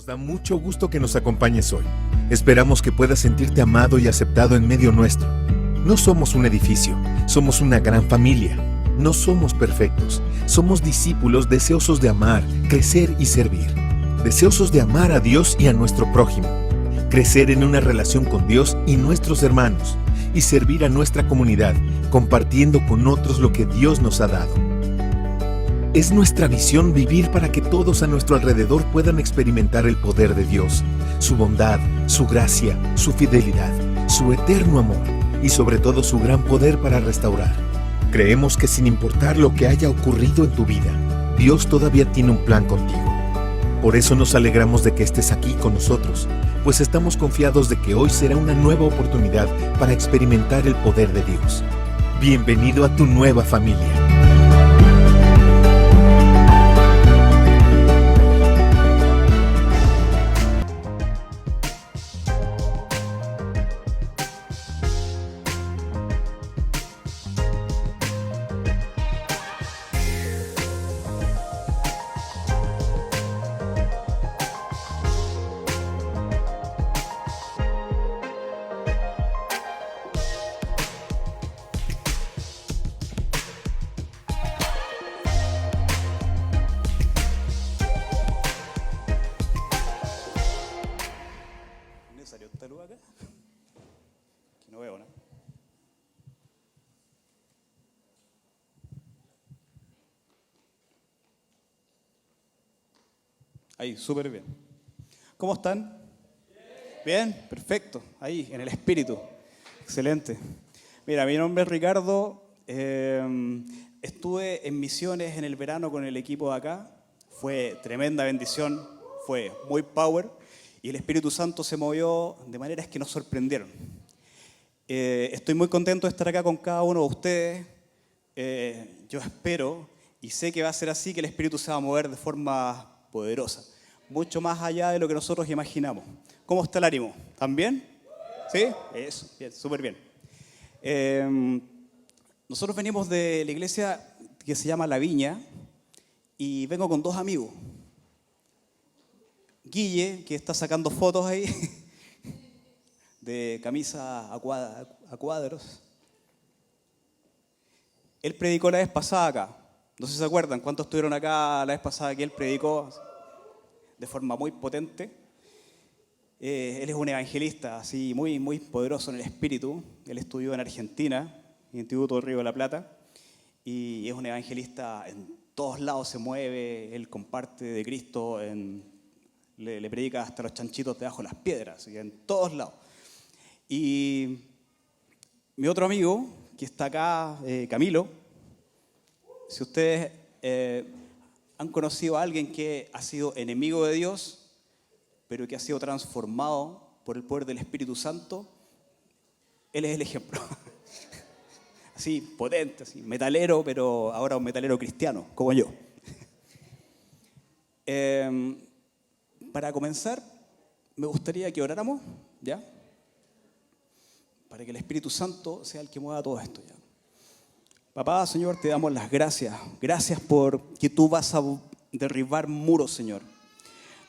Nos da mucho gusto que nos acompañes hoy. Esperamos que puedas sentirte amado y aceptado en medio nuestro. No somos un edificio, somos una gran familia. No somos perfectos, somos discípulos deseosos de amar, crecer y servir. Deseosos de amar a Dios y a nuestro prójimo. Crecer en una relación con Dios y nuestros hermanos. Y servir a nuestra comunidad, compartiendo con otros lo que Dios nos ha dado. Es nuestra visión vivir para que todos a nuestro alrededor puedan experimentar el poder de Dios, su bondad, su gracia, su fidelidad, su eterno amor y sobre todo su gran poder para restaurar. Creemos que sin importar lo que haya ocurrido en tu vida, Dios todavía tiene un plan contigo. Por eso nos alegramos de que estés aquí con nosotros, pues estamos confiados de que hoy será una nueva oportunidad para experimentar el poder de Dios. Bienvenido a tu nueva familia. ¿Salió esta luz acá? Que no veo, ¿no? Ahí, súper bien. ¿Cómo están? Bien, perfecto. Ahí, en el espíritu. Excelente. Mira, mi nombre es Ricardo. Estuve en misiones en el verano con el equipo de acá. Fue tremenda bendición. Fue muy power. Y el Espíritu Santo se movió de maneras que nos sorprendieron. Estoy muy contento de estar acá con cada uno de ustedes. Yo espero y sé que va a ser así, que el Espíritu se va a mover de forma poderosa, mucho más allá de lo que nosotros imaginamos. ¿Cómo está el ánimo? ¿También? ¿Sí? Eso, bien, súper bien. Nosotros venimos de la iglesia que se llama La Viña y vengo con dos amigos. Guille, que está sacando fotos ahí, de camisa a cuadros. Él predicó la vez pasada acá. No sé si se acuerdan cuántos estuvieron acá la vez pasada que él predicó de forma muy potente. Él es un evangelista así muy, muy poderoso en el espíritu. Él estudió en Argentina, en el Instituto del Río de la Plata, y es un evangelista, en todos lados se mueve. Él comparte de Cristo, le predica hasta los chanchitos debajo de las piedras, y en todos lados. Y mi otro amigo, que está acá, Camilo, si ustedes han conocido a alguien que ha sido enemigo de Dios, pero que ha sido transformado por el poder del Espíritu Santo, él es el ejemplo. Así, potente, así, metalero, pero ahora un metalero cristiano, como yo. Para comenzar, me gustaría que oráramos, ¿ya? Para que el Espíritu Santo sea el que mueva todo esto, ¿ya? Papá, Señor, te damos las gracias. Gracias porque tú vas a derribar muros, Señor.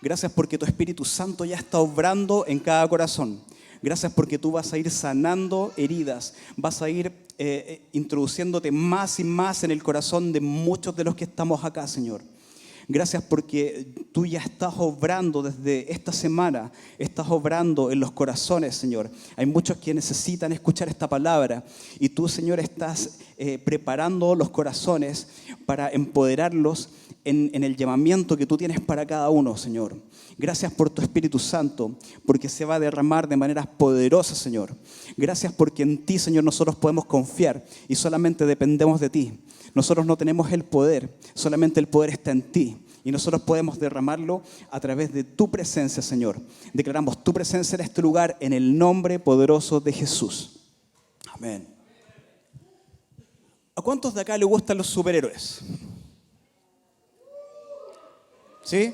Gracias porque tu Espíritu Santo ya está obrando en cada corazón. Gracias porque tú vas a ir sanando heridas. Vas a ir introduciéndote más y más en el corazón de muchos de los que estamos acá, Señor. Gracias porque tú ya estás obrando desde esta semana, estás obrando en los corazones, Señor. Hay muchos que necesitan escuchar esta palabra y tú, Señor, estás preparando los corazones para empoderarlos en el llamamiento que tú tienes para cada uno, Señor. Gracias por tu Espíritu Santo, porque se va a derramar de maneras poderosas, Señor. Gracias porque en ti, Señor, nosotros podemos confiar y solamente dependemos de ti. Nosotros no tenemos el poder, solamente el poder está en ti. Y nosotros podemos derramarlo a través de tu presencia, Señor. Declaramos tu presencia en este lugar en el nombre poderoso de Jesús. Amén. ¿A cuántos de acá les gustan los superhéroes? ¿Sí?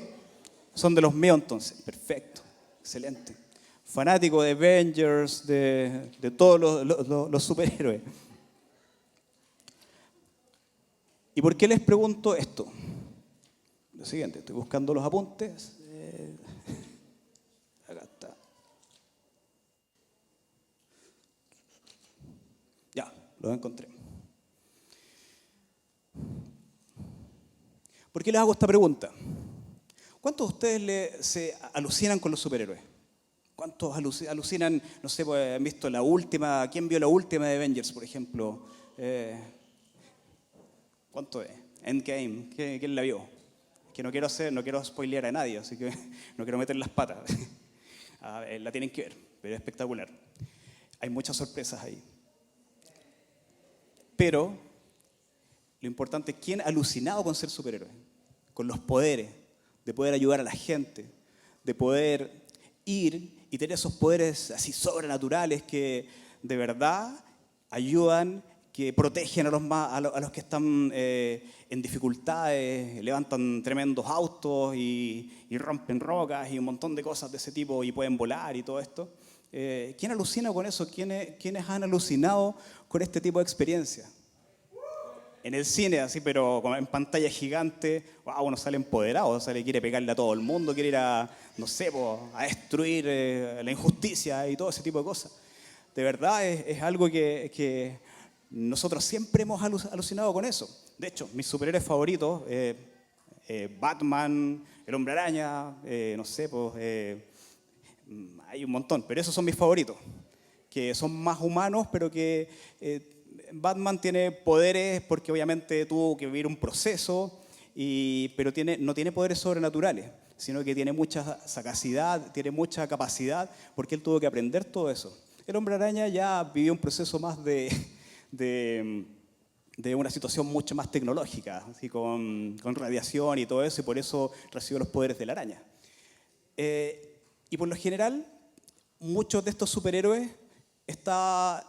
Son de los míos entonces. Perfecto. Excelente. Fanático de Avengers, de todos los superhéroes. ¿Y por qué les pregunto esto? Lo siguiente, estoy buscando los apuntes. Los encontré. ¿Por qué les hago esta pregunta? ¿Cuántos de ustedes se alucinan con los superhéroes? ¿Cuántos alucinan, no sé, pues, han visto la última? ¿Quién vio la última de Avengers, por ejemplo? ¿Cuánto es? Endgame, ¿quién la vio? Que no quiero spoilear a nadie, así que no quiero meter las patas. La tienen que ver, pero es espectacular. Hay muchas sorpresas ahí. Pero lo importante es quién ha alucinado con ser superhéroe, con los poderes, de poder ayudar a la gente, de poder ir y tener esos poderes así sobrenaturales que de verdad ayudan, que protegen a los que están en dificultades, levantan tremendos autos y rompen rocas y un montón de cosas de ese tipo y pueden volar y todo esto. ¿Quién alucina con eso? ¿Quiénes han alucinado con este tipo de experiencia? En el cine, así, pero en pantalla gigante, wow, uno sale empoderado, quiere pegarle a todo el mundo, quiere ir a, no sé, a destruir la injusticia y todo ese tipo de cosas. De verdad es algo que nosotros siempre hemos alucinado con eso. De hecho, mis superhéroes favoritos, Batman, el Hombre Araña, no sé, hay un montón, pero esos son mis favoritos, que son más humanos, pero que Batman tiene poderes porque obviamente tuvo que vivir un proceso, pero no tiene poderes sobrenaturales, sino que tiene mucha sagacidad, tiene mucha capacidad, porque él tuvo que aprender todo eso. El Hombre Araña ya vivió un proceso más de una situación mucho más tecnológica, así con radiación y todo eso, y por eso recibió los poderes de la araña. Y por lo general, muchos de estos superhéroes están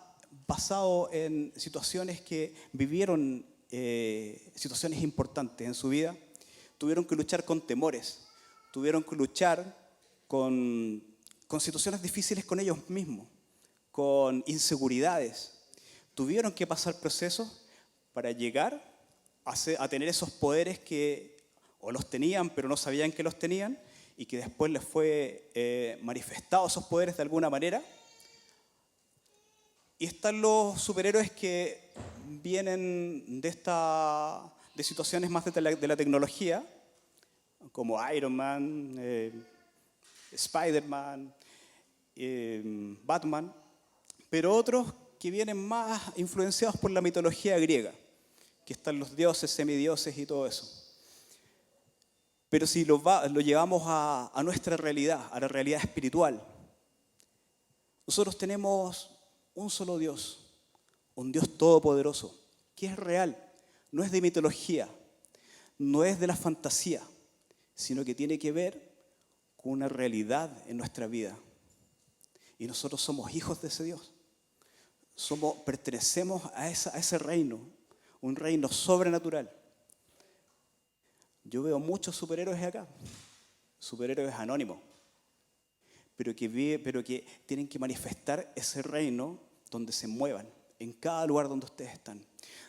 basados en situaciones que vivieron, situaciones importantes en su vida, tuvieron que luchar con temores, tuvieron que luchar con situaciones difíciles con ellos mismos, con inseguridades. Tuvieron que pasar procesos para llegar a tener esos poderes que o los tenían pero no sabían que los tenían y que después les fue manifestados esos poderes de alguna manera. Y están los superhéroes que vienen de situaciones más de la tecnología, como Iron Man, Spider-Man, Batman, pero otros que vienen más influenciados por la mitología griega, que están los dioses, semidioses y todo eso. Pero si lo llevamos a nuestra realidad, a la realidad espiritual, nosotros tenemos un solo Dios, un Dios todopoderoso, que es real, no es de mitología, no es de la fantasía, sino que tiene que ver con una realidad en nuestra vida. Y nosotros somos hijos de ese Dios. Pertenecemos a ese reino, un reino sobrenatural. Yo veo muchos superhéroes acá, superhéroes anónimos, pero que tienen que manifestar ese reino donde se muevan, en cada lugar donde ustedes están.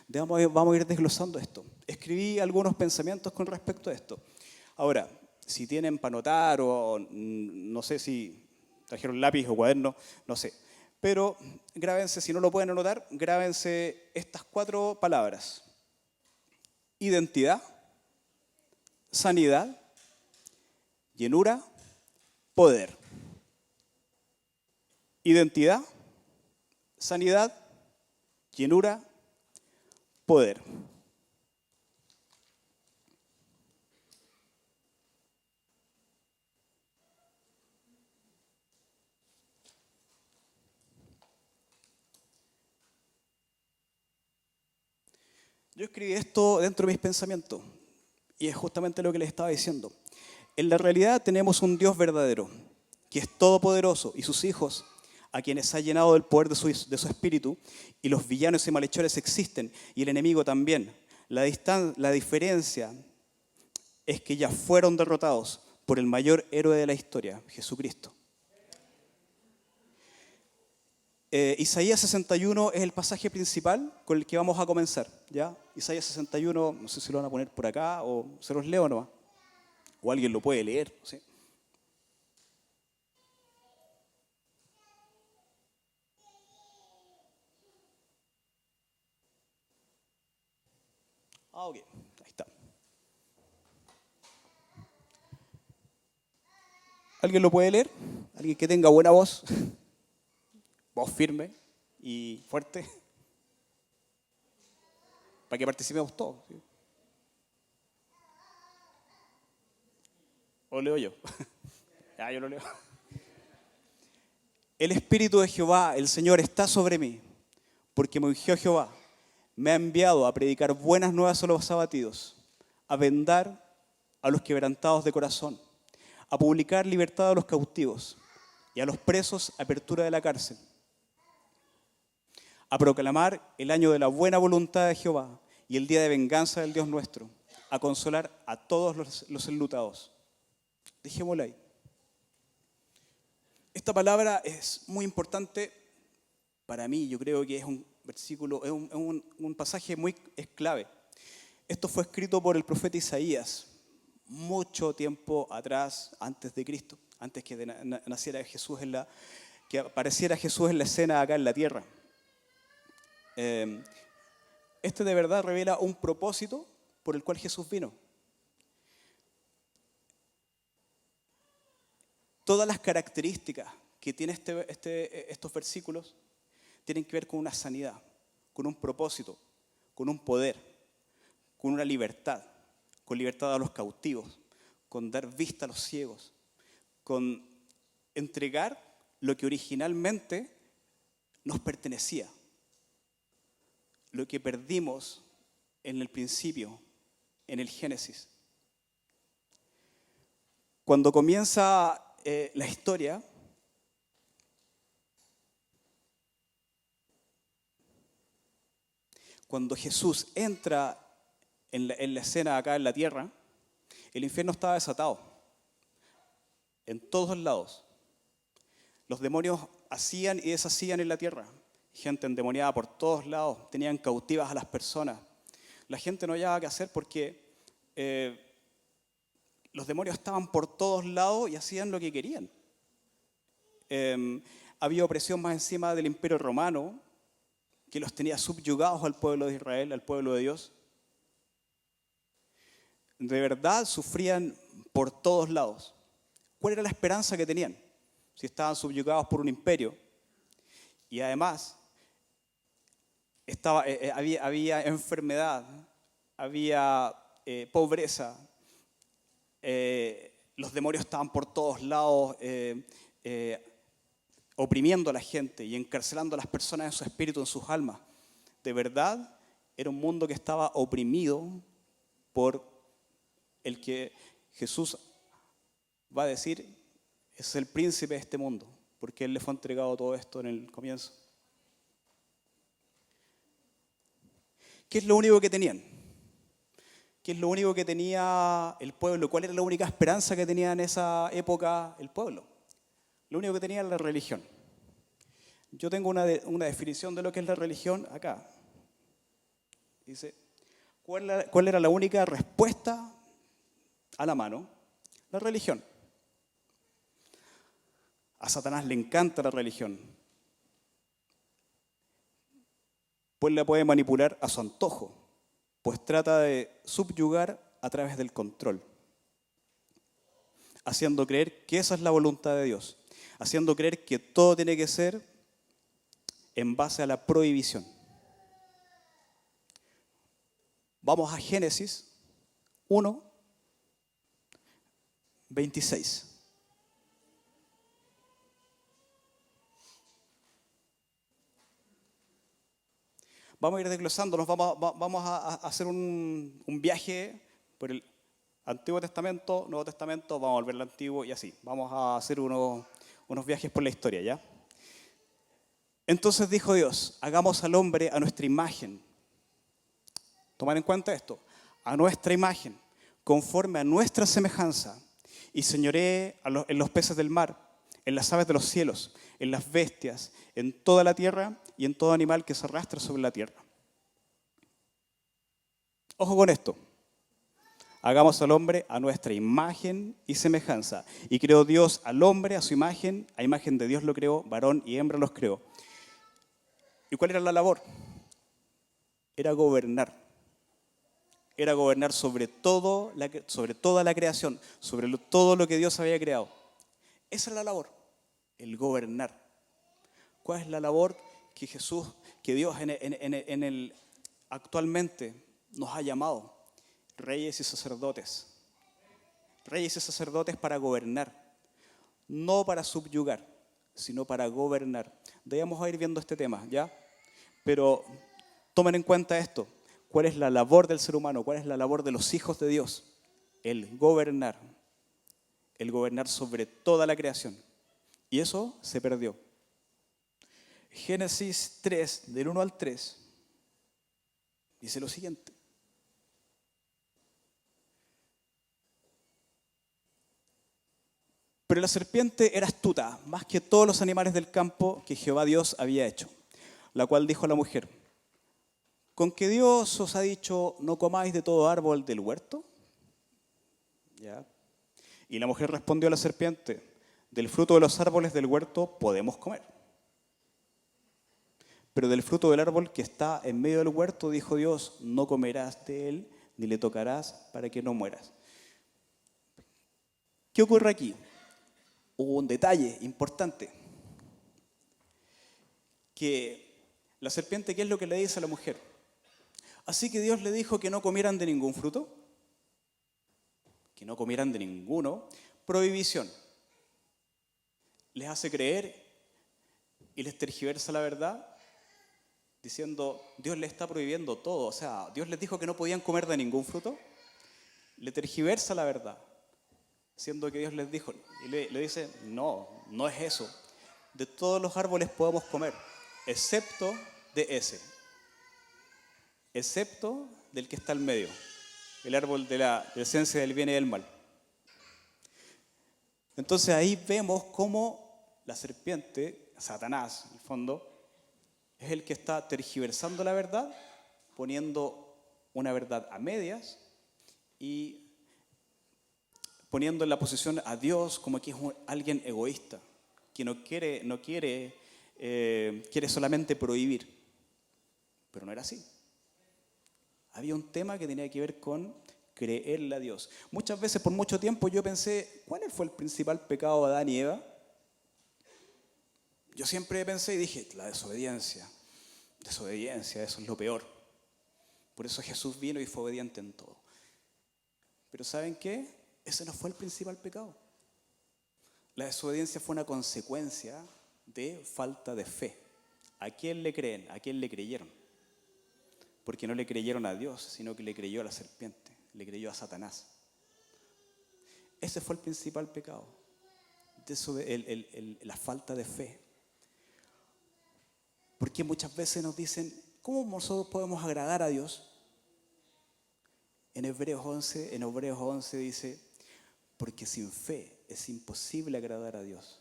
Vamos a ir desglosando esto. Escribí algunos pensamientos con respecto a esto. Ahora, si tienen para anotar o no sé si trajeron lápiz o cuaderno, no sé. Pero grábense, si no lo pueden anotar, grábense estas 4 palabras. Identidad, sanidad, llenura, poder. Identidad, sanidad, llenura, poder. Yo escribí esto dentro de mis pensamientos y es justamente lo que les estaba diciendo. En la realidad tenemos un Dios verdadero, que es todopoderoso, y sus hijos, a quienes ha llenado del poder de su espíritu, y los villanos y malhechores existen, y el enemigo también. La diferencia es que ya fueron derrotados por el mayor héroe de la historia, Jesucristo. Isaías 61 es el pasaje principal con el que vamos a comenzar, ¿ya? Isaías 61, no sé si lo van a poner por acá o se los leo nomás. O alguien lo puede leer, ¿sí? Ok, ahí está. ¿Alguien lo puede leer? ¿Alguien que tenga buena voz? Voz firme y fuerte. Para que participemos todos. ¿Sí? ¿O leo yo? Yo lo leo. El Espíritu de Jehová, el Señor, está sobre mí, porque me ungió Jehová. Me ha enviado a predicar buenas nuevas a los abatidos, a vendar a los quebrantados de corazón, a publicar libertad a los cautivos y a los presos apertura de la cárcel, a proclamar el año de la buena voluntad de Jehová y el día de venganza del Dios nuestro, a consolar a todos los enlutados. Dejémoslo ahí. Esta palabra es muy importante para mí. Yo creo que es un versículo, es un pasaje es clave. Esto fue escrito por el profeta Isaías mucho tiempo atrás, antes de Cristo, antes que naciera Jesús que apareciera Jesús en la escena acá en la tierra. Este de verdad revela un propósito por el cual Jesús vino. Todas las características que tiene estos versículos tienen que ver con una sanidad, con un propósito, con un poder, con una libertad, con libertad a los cautivos, con dar vista a los ciegos, con entregar lo que originalmente nos pertenecía, lo que perdimos en el principio, en el Génesis. Cuando comienza la historia, cuando Jesús entra en la escena acá en la tierra, el infierno estaba desatado en todos lados. Los demonios hacían y deshacían en la tierra. Gente endemoniada por todos lados, tenían cautivas a las personas. La gente no hallaba qué hacer porque los demonios estaban por todos lados y hacían lo que querían. Había opresión más encima del Imperio Romano, que los tenía subyugados al pueblo de Israel, al pueblo de Dios. De verdad sufrían por todos lados. ¿Cuál era la esperanza que tenían? Si estaban subyugados por un imperio. Y además, había enfermedad, había pobreza, los demonios estaban por todos lados oprimiendo a la gente y encarcelando a las personas en su espíritu, en sus almas. De verdad, era un mundo que estaba oprimido por el que Jesús va a decir es el príncipe de este mundo, porque Él le fue entregado todo esto en el comienzo. ¿Qué es lo único que tenían? ¿Qué es lo único que tenía el pueblo? ¿Cuál era la única esperanza que tenía en esa época el pueblo? Lo único que tenía era la religión. Yo tengo una definición de lo que es la religión acá. Dice, ¿cuál era la única respuesta a la mano? La religión. A Satanás le encanta la religión, pues la puede manipular a su antojo, pues trata de subyugar a través del control, haciendo creer que esa es la voluntad de Dios, haciendo creer que todo tiene que ser en base a la prohibición. Vamos a Génesis 1, 26. Vamos a ir desglosándonos, vamos a hacer un viaje por el Antiguo Testamento, Nuevo Testamento, vamos a volver al Antiguo y así. Vamos a hacer unos viajes por la historia, ¿ya? Entonces dijo Dios, hagamos al hombre a nuestra imagen. Tomad en cuenta esto, a nuestra imagen, conforme a nuestra semejanza, y señoree en los peces del mar, en las aves de los cielos, en las bestias, en toda la tierra y en todo animal que se arrastra sobre la tierra. Ojo con esto. Hagamos al hombre a nuestra imagen y semejanza. Y creó Dios al hombre a su imagen, a imagen de Dios lo creó, varón y hembra los creó. ¿Y cuál era la labor? Era gobernar. era gobernar sobre sobre toda la creación, sobre todo lo que Dios había creado. Esa es la labor, el gobernar. ¿Cuál es la labor que Dios actualmente nos ha llamado? Reyes y sacerdotes. Reyes y sacerdotes para gobernar, no para subyugar, sino para gobernar. De ahí vamos a ir viendo este tema, ¿ya? Pero tomen en cuenta esto. ¿Cuál es la labor del ser humano? ¿Cuál es la labor de los hijos de Dios? El gobernar sobre toda la creación. Y eso se perdió. Génesis 3, del 1 al 3, dice lo siguiente. Pero la serpiente era astuta, más que todos los animales del campo que Jehová Dios había hecho, la cual dijo a la mujer: ¿con que Dios os ha dicho, no comáis de todo árbol del huerto? ¿Ya? Y la mujer respondió a la serpiente: del fruto de los árboles del huerto podemos comer. Pero del fruto del árbol que está en medio del huerto, dijo Dios, no comerás de él, ni le tocarás para que no mueras. ¿Qué ocurre aquí? Hubo un detalle importante. Que la serpiente, ¿qué es lo que le dice a la mujer? Así que Dios le dijo que no comieran de ningún fruto, que no comieran de ninguno. Prohibición. Les hace creer y les tergiversa la verdad, diciendo, Dios les está prohibiendo todo. O sea, Dios les dijo que no podían comer de ningún fruto. Le tergiversa la verdad, siendo que Dios les dijo, y le dice, no es eso. De todos los árboles podemos comer, excepto de ese. Excepto del que está al medio, el árbol de la esencia del bien y del mal. Entonces ahí vemos cómo la serpiente, Satanás, en el fondo, es el que está tergiversando la verdad, poniendo una verdad a medias y poniendo en la posición a Dios como que es alguien egoísta, que quiere solamente prohibir. Pero no era así. Había un tema que tenía que ver con creerle a Dios. Muchas veces, por mucho tiempo, yo pensé, ¿cuál fue el principal pecado de Adán y Eva? Yo siempre pensé y dije, la desobediencia. Desobediencia, eso es lo peor. Por eso Jesús vino y fue obediente en todo. Pero ¿saben qué? Ese no fue el principal pecado. La desobediencia fue una consecuencia de falta de fe. ¿A quién le creen? ¿A quién le creyeron? Porque no le creyeron a Dios, sino que le creyó a la serpiente, le creyó a Satanás. Ese fue el principal pecado, la falta de fe. Porque muchas veces nos dicen, ¿cómo nosotros podemos agradar a Dios? En Hebreos 11 dice, porque sin fe es imposible agradar a Dios.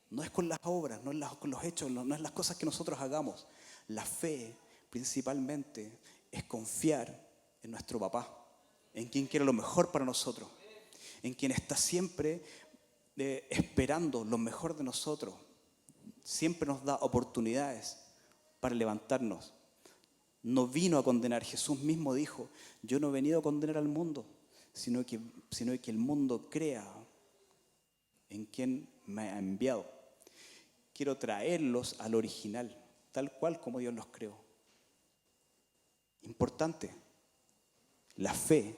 No es con las obras, no es con los hechos, no es las cosas que nosotros hagamos. La fe principalmente es confiar en nuestro papá, en quien quiere lo mejor para nosotros, en quien está siempre esperando lo mejor de nosotros, siempre nos da oportunidades para levantarnos. No vino a condenar, Jesús mismo dijo, yo no he venido a condenar al mundo, sino que el mundo crea en quien me ha enviado. Quiero traerlos al original, tal cual como Dios los creó. Importante. La fe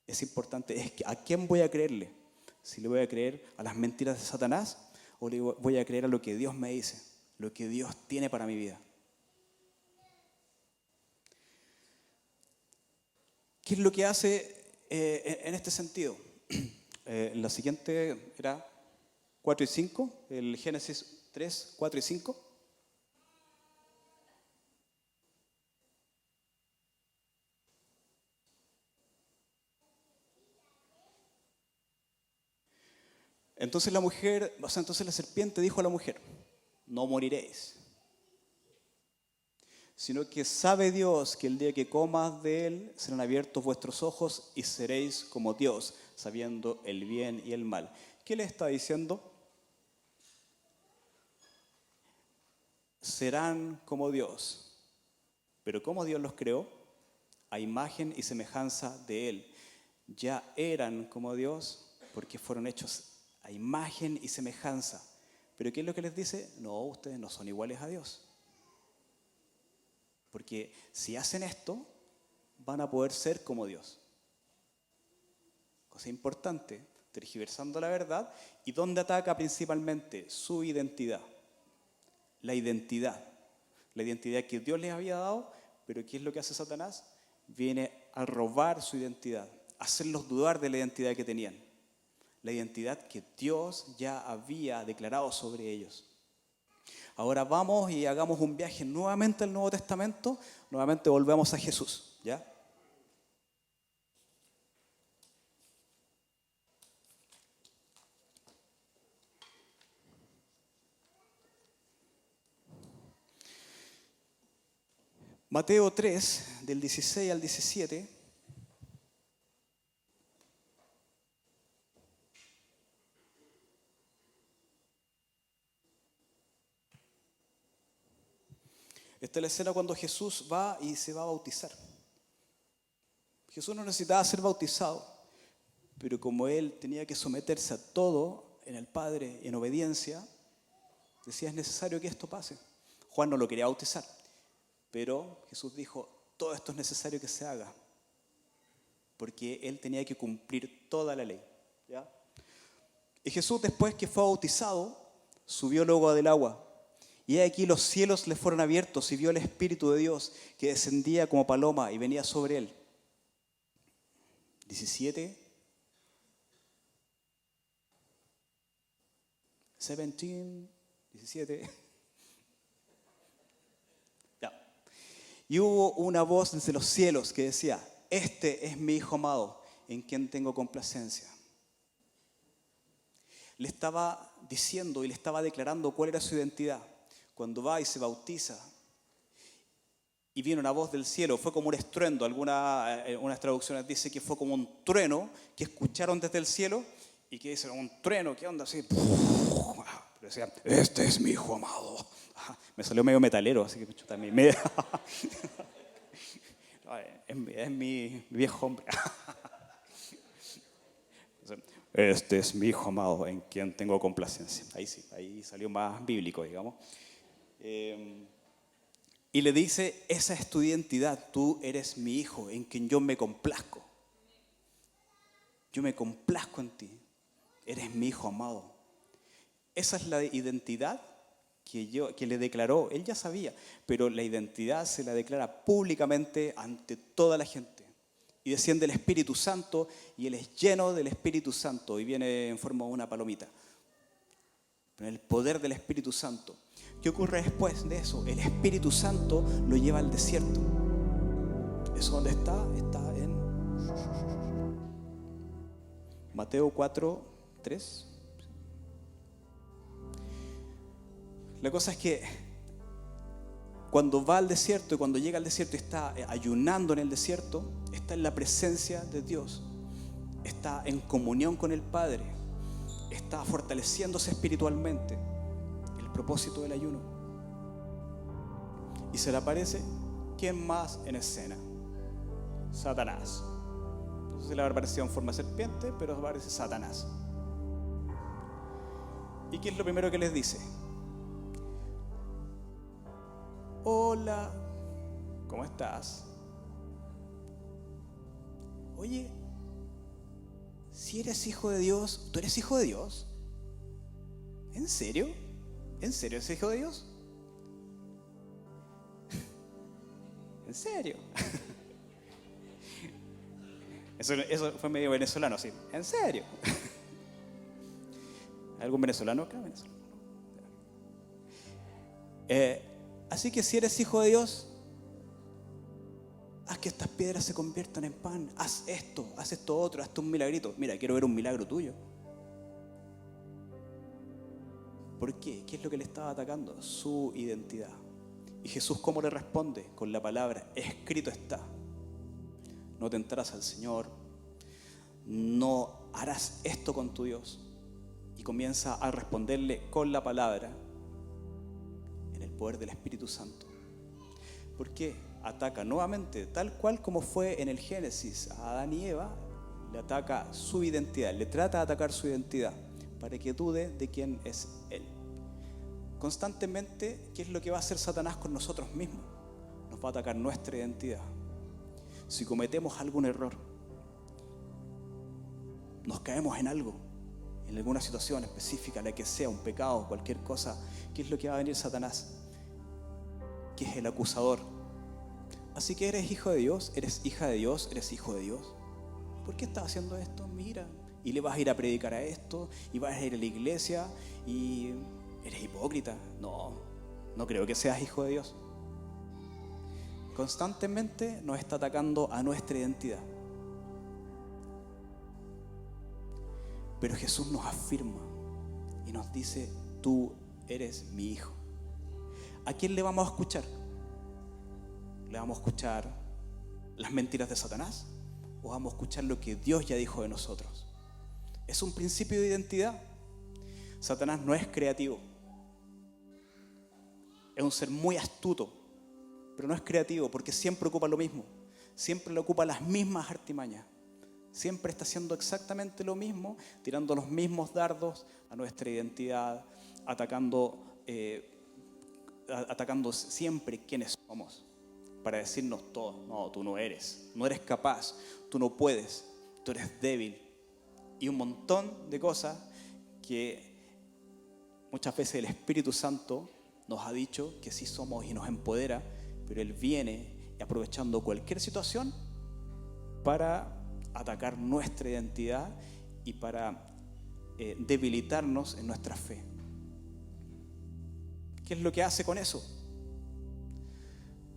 es importante. Es que, ¿a quién voy a creerle? Si le voy a creer a las mentiras de Satanás o le voy a creer a lo que Dios me dice, lo que Dios tiene para mi vida. ¿Qué es lo que hace en este sentido? La siguiente era 4 y 5, el Génesis 3, 4 y 5. Entonces la serpiente dijo a la mujer, no moriréis, sino que sabe Dios que el día que comas de él serán abiertos vuestros ojos y seréis como Dios, sabiendo el bien y el mal. ¿Qué le está diciendo? Serán como Dios. ¿Pero cómo Dios los creó? a imagen y semejanza de Él. Ya eran como Dios porque fueron hechos a imagen y semejanza. ¿Pero qué es lo que les dice? No, ustedes no son iguales a Dios. Porque si hacen esto, van a poder ser como Dios. Cosa importante, tergiversando la verdad. ¿Y dónde ataca principalmente? Su identidad. La identidad. La identidad que Dios les había dado, pero ¿qué es lo que hace Satanás? Viene a robar su identidad, a hacerlos dudar de la identidad que tenían. La identidad que Dios ya había declarado sobre ellos. Ahora vamos y hagamos un viaje nuevamente al Nuevo Testamento, nuevamente volvemos a Jesús, ¿ya? Mateo 3, del 16 al 17. Esta es la escena cuando Jesús va y se va a bautizar. Jesús no necesitaba ser bautizado, pero como Él tenía que someterse a todo en el Padre en obediencia, decía, es necesario que esto pase. Juan no lo quería bautizar, pero Jesús dijo, todo esto es necesario que se haga, porque Él tenía que cumplir toda la ley, ¿ya? Y Jesús, después que fue bautizado, subió luego del agua. Y aquí los cielos le fueron abiertos y vio el Espíritu de Dios que descendía como paloma y venía sobre él. 17. Ya. Y hubo una voz desde los cielos que decía, este es mi Hijo amado, en quien tengo complacencia. Le estaba diciendo y le estaba declarando cuál era su identidad. Cuando va y se bautiza y viene una voz del cielo, fue como un estruendo, unas traducciones dicen que fue como un trueno que escucharon desde el cielo y que dicen, un trueno, ¿qué onda? Así, pero decían, este es mi Hijo amado. Me salió medio metalero, así que también es mi viejo hombre. Este es mi Hijo amado en quien tengo complacencia. Ahí sí, ahí salió más bíblico, digamos. Y le dice, esa es tu identidad, tú eres mi Hijo en quien yo me complazco. Yo me complazco en ti, eres mi Hijo amado. Esa es la identidad que le declaró, él ya sabía, pero la identidad se la declara públicamente ante toda la gente. Y desciende el Espíritu Santo y él es lleno del Espíritu Santo y viene en forma de una palomita. Con el poder del Espíritu Santo. ¿Qué ocurre después de eso? El Espíritu Santo lo lleva al desierto. ¿Eso dónde está? Está en Mateo 4, 3. La cosa es que cuando va al desierto y cuando llega al desierto y está ayunando en el desierto, está en la presencia de Dios, está en comunión con el Padre, está fortaleciéndose espiritualmente. El propósito del ayuno. Y se le aparece, ¿quién más en escena? Satanás. No sé si le habrá aparecido en forma de serpiente, pero aparece Satanás. ¿Y qué es lo primero que les dice? Hola, ¿cómo estás? Oye, si eres hijo de Dios, ¿tú eres hijo de Dios? ¿En serio? ¿En serio eres hijo de Dios? ¿En serio? Eso fue medio venezolano, sí. ¿En serio? ¿Algún venezolano acá? Así que si eres hijo de Dios, haz que estas piedras se conviertan en pan. Haz esto otro, hazte un milagrito. Mira, quiero ver un milagro tuyo. ¿Por qué? ¿Qué es lo que le estaba atacando? Su identidad. ¿Y Jesús cómo le responde? Con la palabra, escrito está. No tentarás al Señor, no harás esto con tu Dios. Y comienza a responderle con la palabra, en el poder del Espíritu Santo. ¿Por qué? ataca nuevamente, tal cual como fue en el Génesis, a Adán y Eva, le ataca su identidad, le trata de atacar su identidad, para que dude de quién es Él. Constantemente, ¿qué es lo que va a hacer Satanás con nosotros mismos? Nos va a atacar nuestra identidad. Si cometemos algún error, nos caemos en algo, en alguna situación específica, la que sea, un pecado, cualquier cosa, ¿qué es lo que va a venir Satanás? Que es el acusador. Así que eres hijo de Dios, eres hija de Dios, eres hijo de Dios. ¿Por qué estás haciendo esto? Mira. Y le vas a ir a predicar a esto, y vas a ir a la iglesia, y eres hipócrita. No, no creo que seas hijo de Dios. Constantemente nos está atacando a nuestra identidad. Pero Jesús nos afirma y nos dice: tú eres mi hijo. ¿A quién le vamos a escuchar? ¿Le vamos a escuchar las mentiras de Satanás? ¿O vamos a escuchar lo que Dios ya dijo de nosotros? Es un principio de identidad. Satanás no es creativo. Es un ser muy astuto, pero no es creativo porque siempre ocupa lo mismo. Siempre le ocupa las mismas artimañas. Siempre está haciendo exactamente lo mismo, tirando los mismos dardos a nuestra identidad, atacando siempre quiénes somos, para decirnos todo: no, tú no eres capaz, tú no puedes, tú eres débil. Y un montón de cosas que muchas veces el Espíritu Santo nos ha dicho que sí somos y nos empodera, pero Él viene aprovechando cualquier situación para atacar nuestra identidad y para debilitarnos en nuestra fe. ¿Qué es lo que hace con eso?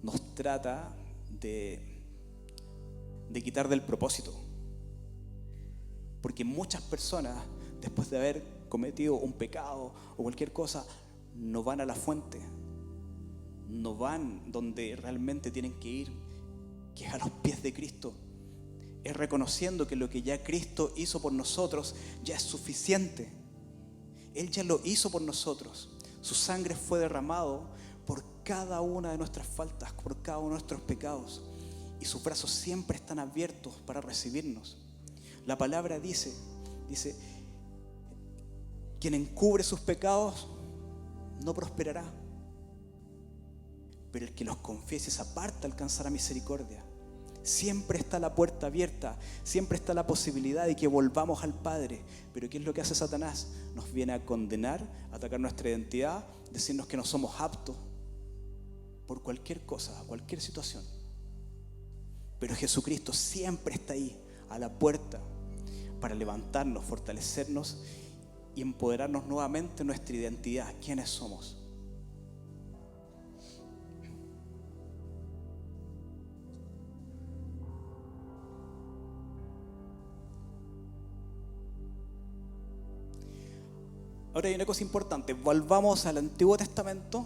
Nos trata de quitar del propósito. Porque muchas personas, después de haber cometido un pecado o cualquier cosa, no van a la fuente, no van donde realmente tienen que ir, que es a los pies de Cristo. Es reconociendo que lo que ya Cristo hizo por nosotros ya es suficiente. Él ya lo hizo por nosotros. Su sangre fue derramado por cada una de nuestras faltas, por cada uno de nuestros pecados. Y sus brazos siempre están abiertos para recibirnos. La palabra dice, quien encubre sus pecados no prosperará, pero el que los confiese y se aparta alcanzará misericordia. Siempre está la puerta abierta, siempre está la posibilidad de que volvamos al Padre. Pero ¿qué es lo que hace Satanás? Nos viene a condenar, a atacar nuestra identidad, decirnos que no somos aptos por cualquier cosa, cualquier situación. Pero Jesucristo siempre está ahí, a la puerta, para levantarnos, fortalecernos y empoderarnos nuevamente en nuestra identidad, quiénes somos. Ahora hay una cosa importante, volvamos al Antiguo Testamento,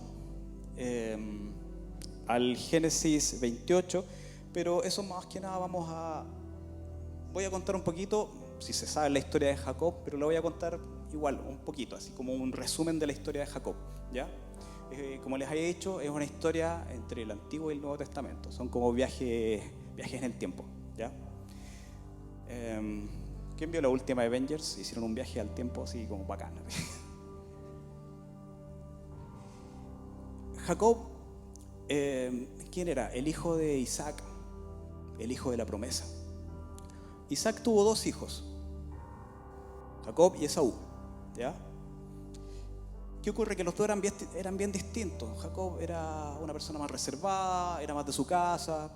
al Génesis 28, pero eso más que nada voy a contar un poquito, si se sabe la historia de Jacob, pero lo voy a contar igual, un poquito, así como un resumen de la historia de Jacob, ¿ya? Como les había dicho, es una historia entre el Antiguo y el Nuevo Testamento, son como viajes en el tiempo, ¿ya? ¿Quién vio la última Avengers? Hicieron un viaje al tiempo así como bacán. Jacob, ¿quién era? El hijo de Isaac, el hijo de la promesa. Isaac tuvo dos hijos, Jacob y Esaú, ¿ya? ¿Qué ocurre? Que los dos eran bien distintos. Jacob era una persona más reservada, era más de su casa,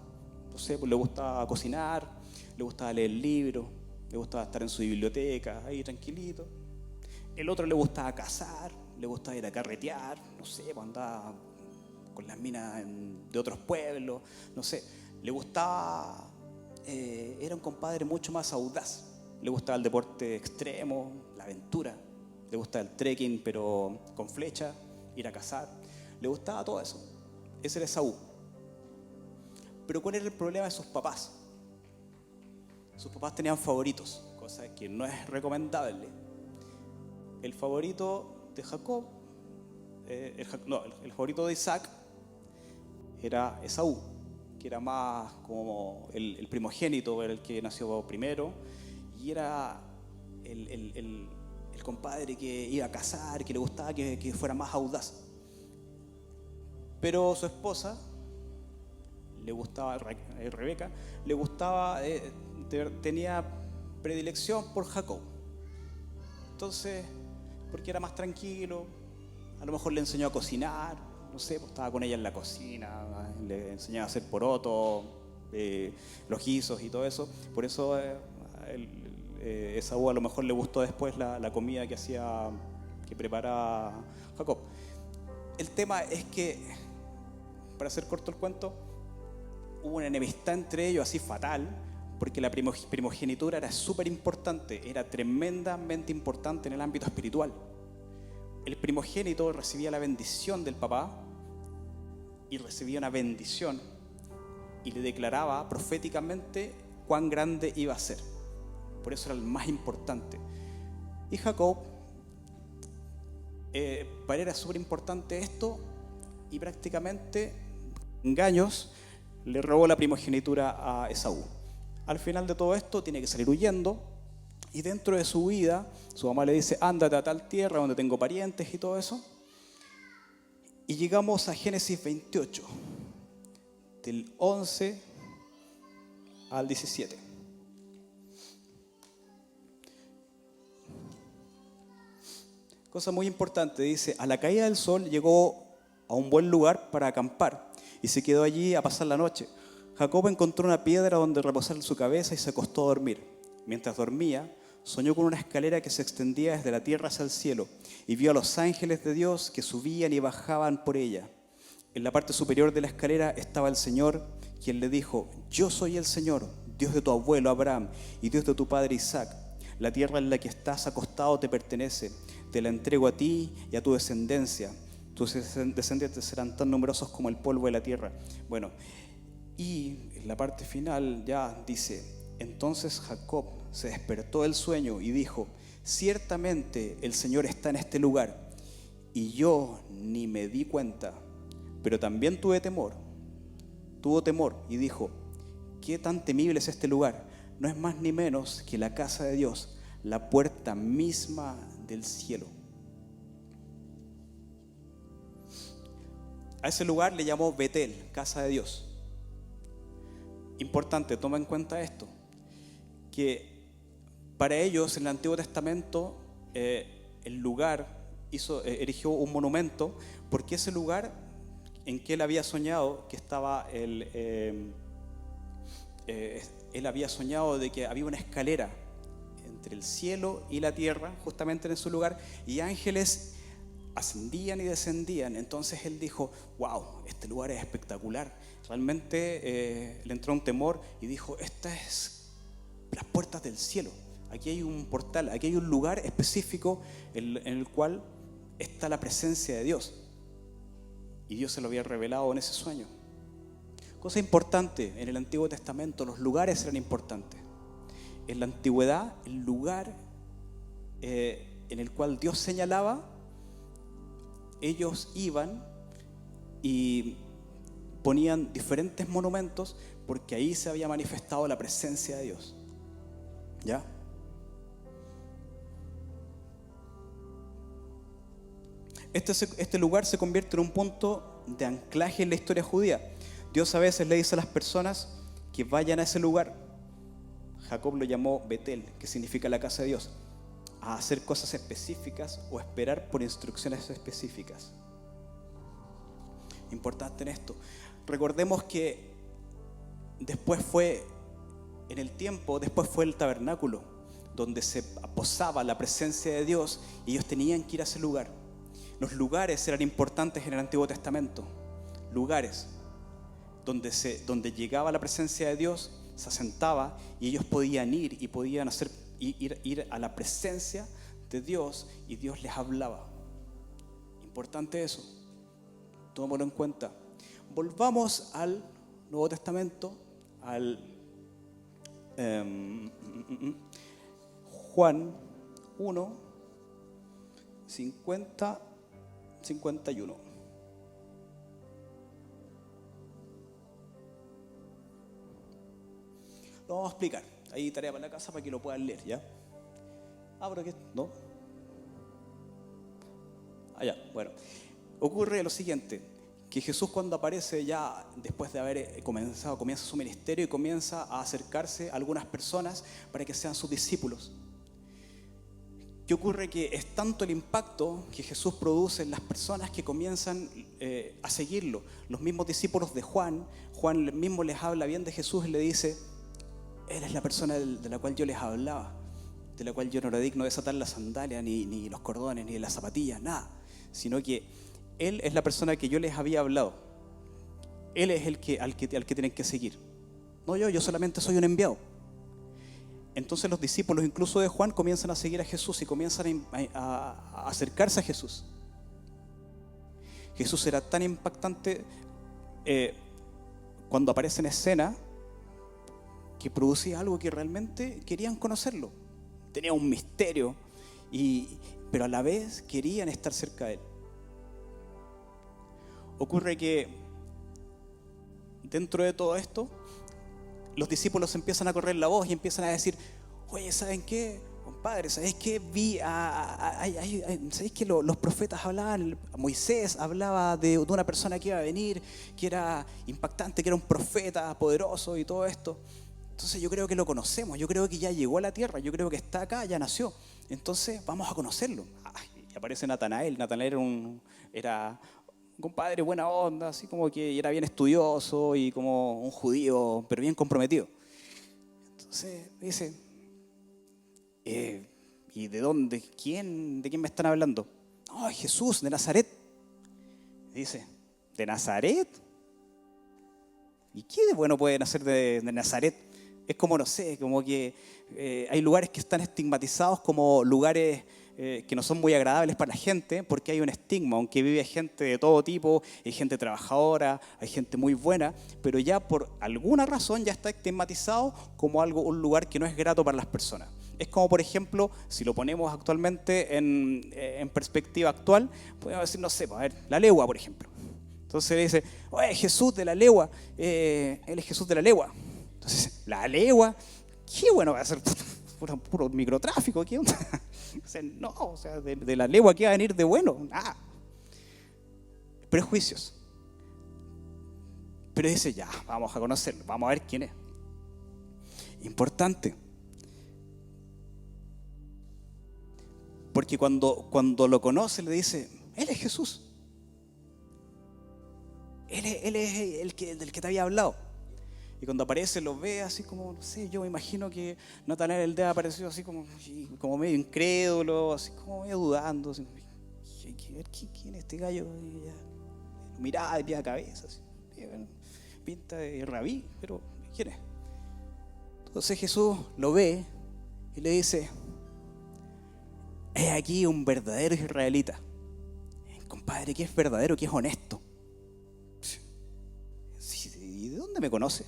no sé, pues le gustaba cocinar, le gustaba leer libros, le gustaba estar en su biblioteca, ahí tranquilito. El otro le gustaba cazar, le gustaba ir a carretear, no sé, pues andaba con las minas de otros pueblos, no sé. Le gustaba, era un compadre mucho más audaz. Le gustaba el deporte extremo, la aventura. Le gustaba el trekking, pero con flecha, ir a cazar. Le gustaba todo eso. Ese era Esaú. Pero ¿cuál era el problema de sus papás? Sus papás tenían favoritos, cosa que no es recomendable. El favorito de Jacob, el favorito de Isaac era Esaú, que era más como el primogénito, era el que nació primero, y era el compadre que iba a casar, que le gustaba que fuera más audaz. Pero su esposa, le gustaba, Rebeca, le gustaba, tenía predilección por Jacob. Entonces, porque era más tranquilo, a lo mejor le enseñó a cocinar, no sé, pues estaba con ella en la cocina, le enseñaba a hacer porotos, los guisos y todo eso. Por eso Esaú a lo mejor le gustó después la comida que preparaba Jacob. El tema es que, para hacer corto el cuento, hubo una enemistad entre ellos así fatal, porque la primogenitura era súper importante, era tremendamente importante en el ámbito espiritual. El primogénito recibía la bendición del papá y recibía una bendición y le declaraba proféticamente cuán grande iba a ser. Por eso era el más importante. Y Jacob, para él era súper importante esto, y prácticamente engaños le robó la primogenitura a Esaú. Al final de todo esto tiene que salir huyendo, y dentro de su huida su mamá le dice: ándate a tal tierra donde tengo parientes y todo eso. Y llegamos a Génesis 28, del 11 al 17. Cosa muy importante, dice: a la caída del sol llegó a un buen lugar para acampar y se quedó allí a pasar la noche. Jacob encontró una piedra donde reposar su cabeza y se acostó a dormir. Mientras dormía, soñó con una escalera que se extendía desde la tierra hacia el cielo y vio a los ángeles de Dios que subían y bajaban por ella. En la parte superior de la escalera estaba el Señor, quien le dijo: yo soy el Señor, Dios de tu abuelo Abraham y Dios de tu padre Isaac. La tierra en la que estás acostado te pertenece, te la entrego a ti y a tu descendencia. Tus descendientes serán tan numerosos como el polvo de la tierra. Bueno, y en la parte final ya dice: entonces Jacob se despertó del sueño y dijo: ciertamente el Señor está en este lugar, y yo ni me di cuenta. Pero también tuvo temor y dijo: qué tan temible es este lugar. No es más ni menos que la casa de Dios, la puerta misma del cielo. A ese lugar le llamó Betel, casa de Dios. Importante, toma en cuenta esto, que para ellos en el Antiguo Testamento el lugar erigió un monumento, porque ese lugar en que él había soñado que estaba él había soñado de que había una escalera entre el cielo y la tierra, justamente en ese lugar, y ángeles ascendían y descendían. Entonces él dijo: wow, este lugar es espectacular. Realmente le entró un temor y dijo: estas es las puertas del cielo. Aquí hay un portal, aquí hay un lugar específico en el cual está la presencia de Dios. Y Dios se lo había revelado en ese sueño. Cosa importante, en el Antiguo Testamento los lugares eran importantes. En la antigüedad, el lugar en el cual Dios señalaba, ellos iban y ponían diferentes monumentos, porque ahí se había manifestado la presencia de Dios. ¿Ya? Este lugar se convierte en un punto de anclaje en la historia judía. Dios a veces le dice a las personas que vayan a ese lugar. Jacob lo llamó Betel, que significa la casa de Dios, a hacer cosas específicas o esperar por instrucciones específicas. Importante en esto. Recordemos que después fue el tabernáculo, donde se posaba la presencia de Dios, y ellos tenían que ir a ese lugar. Los lugares eran importantes en el Antiguo Testamento. Lugares donde llegaba la presencia de Dios, se asentaba, y ellos podían ir y podían ir a la presencia de Dios, y Dios les hablaba. Importante eso, tómalo en cuenta. Volvamos al Nuevo Testamento, al Juan 1, 50, 51. lo vamos a explicar. Ahí tarea para la casa para que lo puedan leer, ¿ya? Pero ¿qué? ¿No? Ya, bueno. Ocurre lo siguiente, que Jesús cuando aparece ya después de haber comienza su ministerio y comienza a acercarse a algunas personas para que sean sus discípulos. ¿Qué ocurre? Que es tanto el impacto que Jesús produce en las personas que comienzan a seguirlo. Los mismos discípulos de Juan mismo les habla bien de Jesús y le dice: Él es la persona de la cual yo les hablaba, de la cual yo no era digno de desatar la sandalia, ni los cordones, ni las zapatillas, nada. Sino que Él es la persona que yo les había hablado. Él es al que tienen que seguir. No yo solamente soy un enviado. Entonces los discípulos, incluso de Juan, comienzan a seguir a Jesús y comienzan a acercarse a Jesús. Jesús era tan impactante cuando aparece en escena que producía algo que realmente querían conocerlo. Tenía un misterio, pero a la vez querían estar cerca de Él. Ocurre que dentro de todo esto, los discípulos empiezan a correr la voz y empiezan a decir: oye, ¿saben qué? Compadre, ¿sabéis qué? ¿Sabéis que los profetas hablaban? Moisés hablaba de una persona que iba a venir, que era impactante, que era un profeta poderoso y todo esto. Entonces yo creo que lo conocemos, yo creo que ya llegó a la tierra, yo creo que está acá, ya nació. Entonces vamos a conocerlo. Y aparece Natanael. Natanael era un compadre buena onda, así como que era bien estudioso y como un judío, pero bien comprometido. Entonces dice: ¿y de dónde? ¿De quién me están hablando? No, Jesús de Nazaret. Dice: ¿de Nazaret? ¿Y qué de bueno puede nacer de Nazaret? Es como, no sé, como que hay lugares que están estigmatizados como lugares que no son muy agradables para la gente, porque hay un estigma, aunque vive gente de todo tipo, hay gente trabajadora, hay gente muy buena, pero ya por alguna razón ya está estigmatizado como un lugar que no es grato para las personas. Es como, por ejemplo, si lo ponemos actualmente en perspectiva actual, podemos decir, no sé, a ver, la legua, por ejemplo. Entonces le dice: oye, Jesús de la legua, él es Jesús de la legua. Entonces, la legua, qué bueno va a ser puro microtráfico, ¿qué onda? O sea, no, o sea, de la legua, ¿qué va a venir de bueno? Nada. Prejuicios. Pero dice: ya, vamos a conocerlo, vamos a ver quién es. Importante. Porque cuando lo conoce le dice: Él es Jesús. Él es del que te había hablado. Y cuando aparece lo ve así como, no sé, yo me imagino que Natanael el día apareció así como medio incrédulo, así como medio dudando. Así, ¿quién es este gallo? Y ya, lo miraba de pie a cabeza, así, pinta de rabí, pero ¿quién es? Entonces Jesús lo ve y le dice: es aquí un verdadero israelita. Compadre, que es verdadero, que es honesto. ¿Y de dónde me conoces?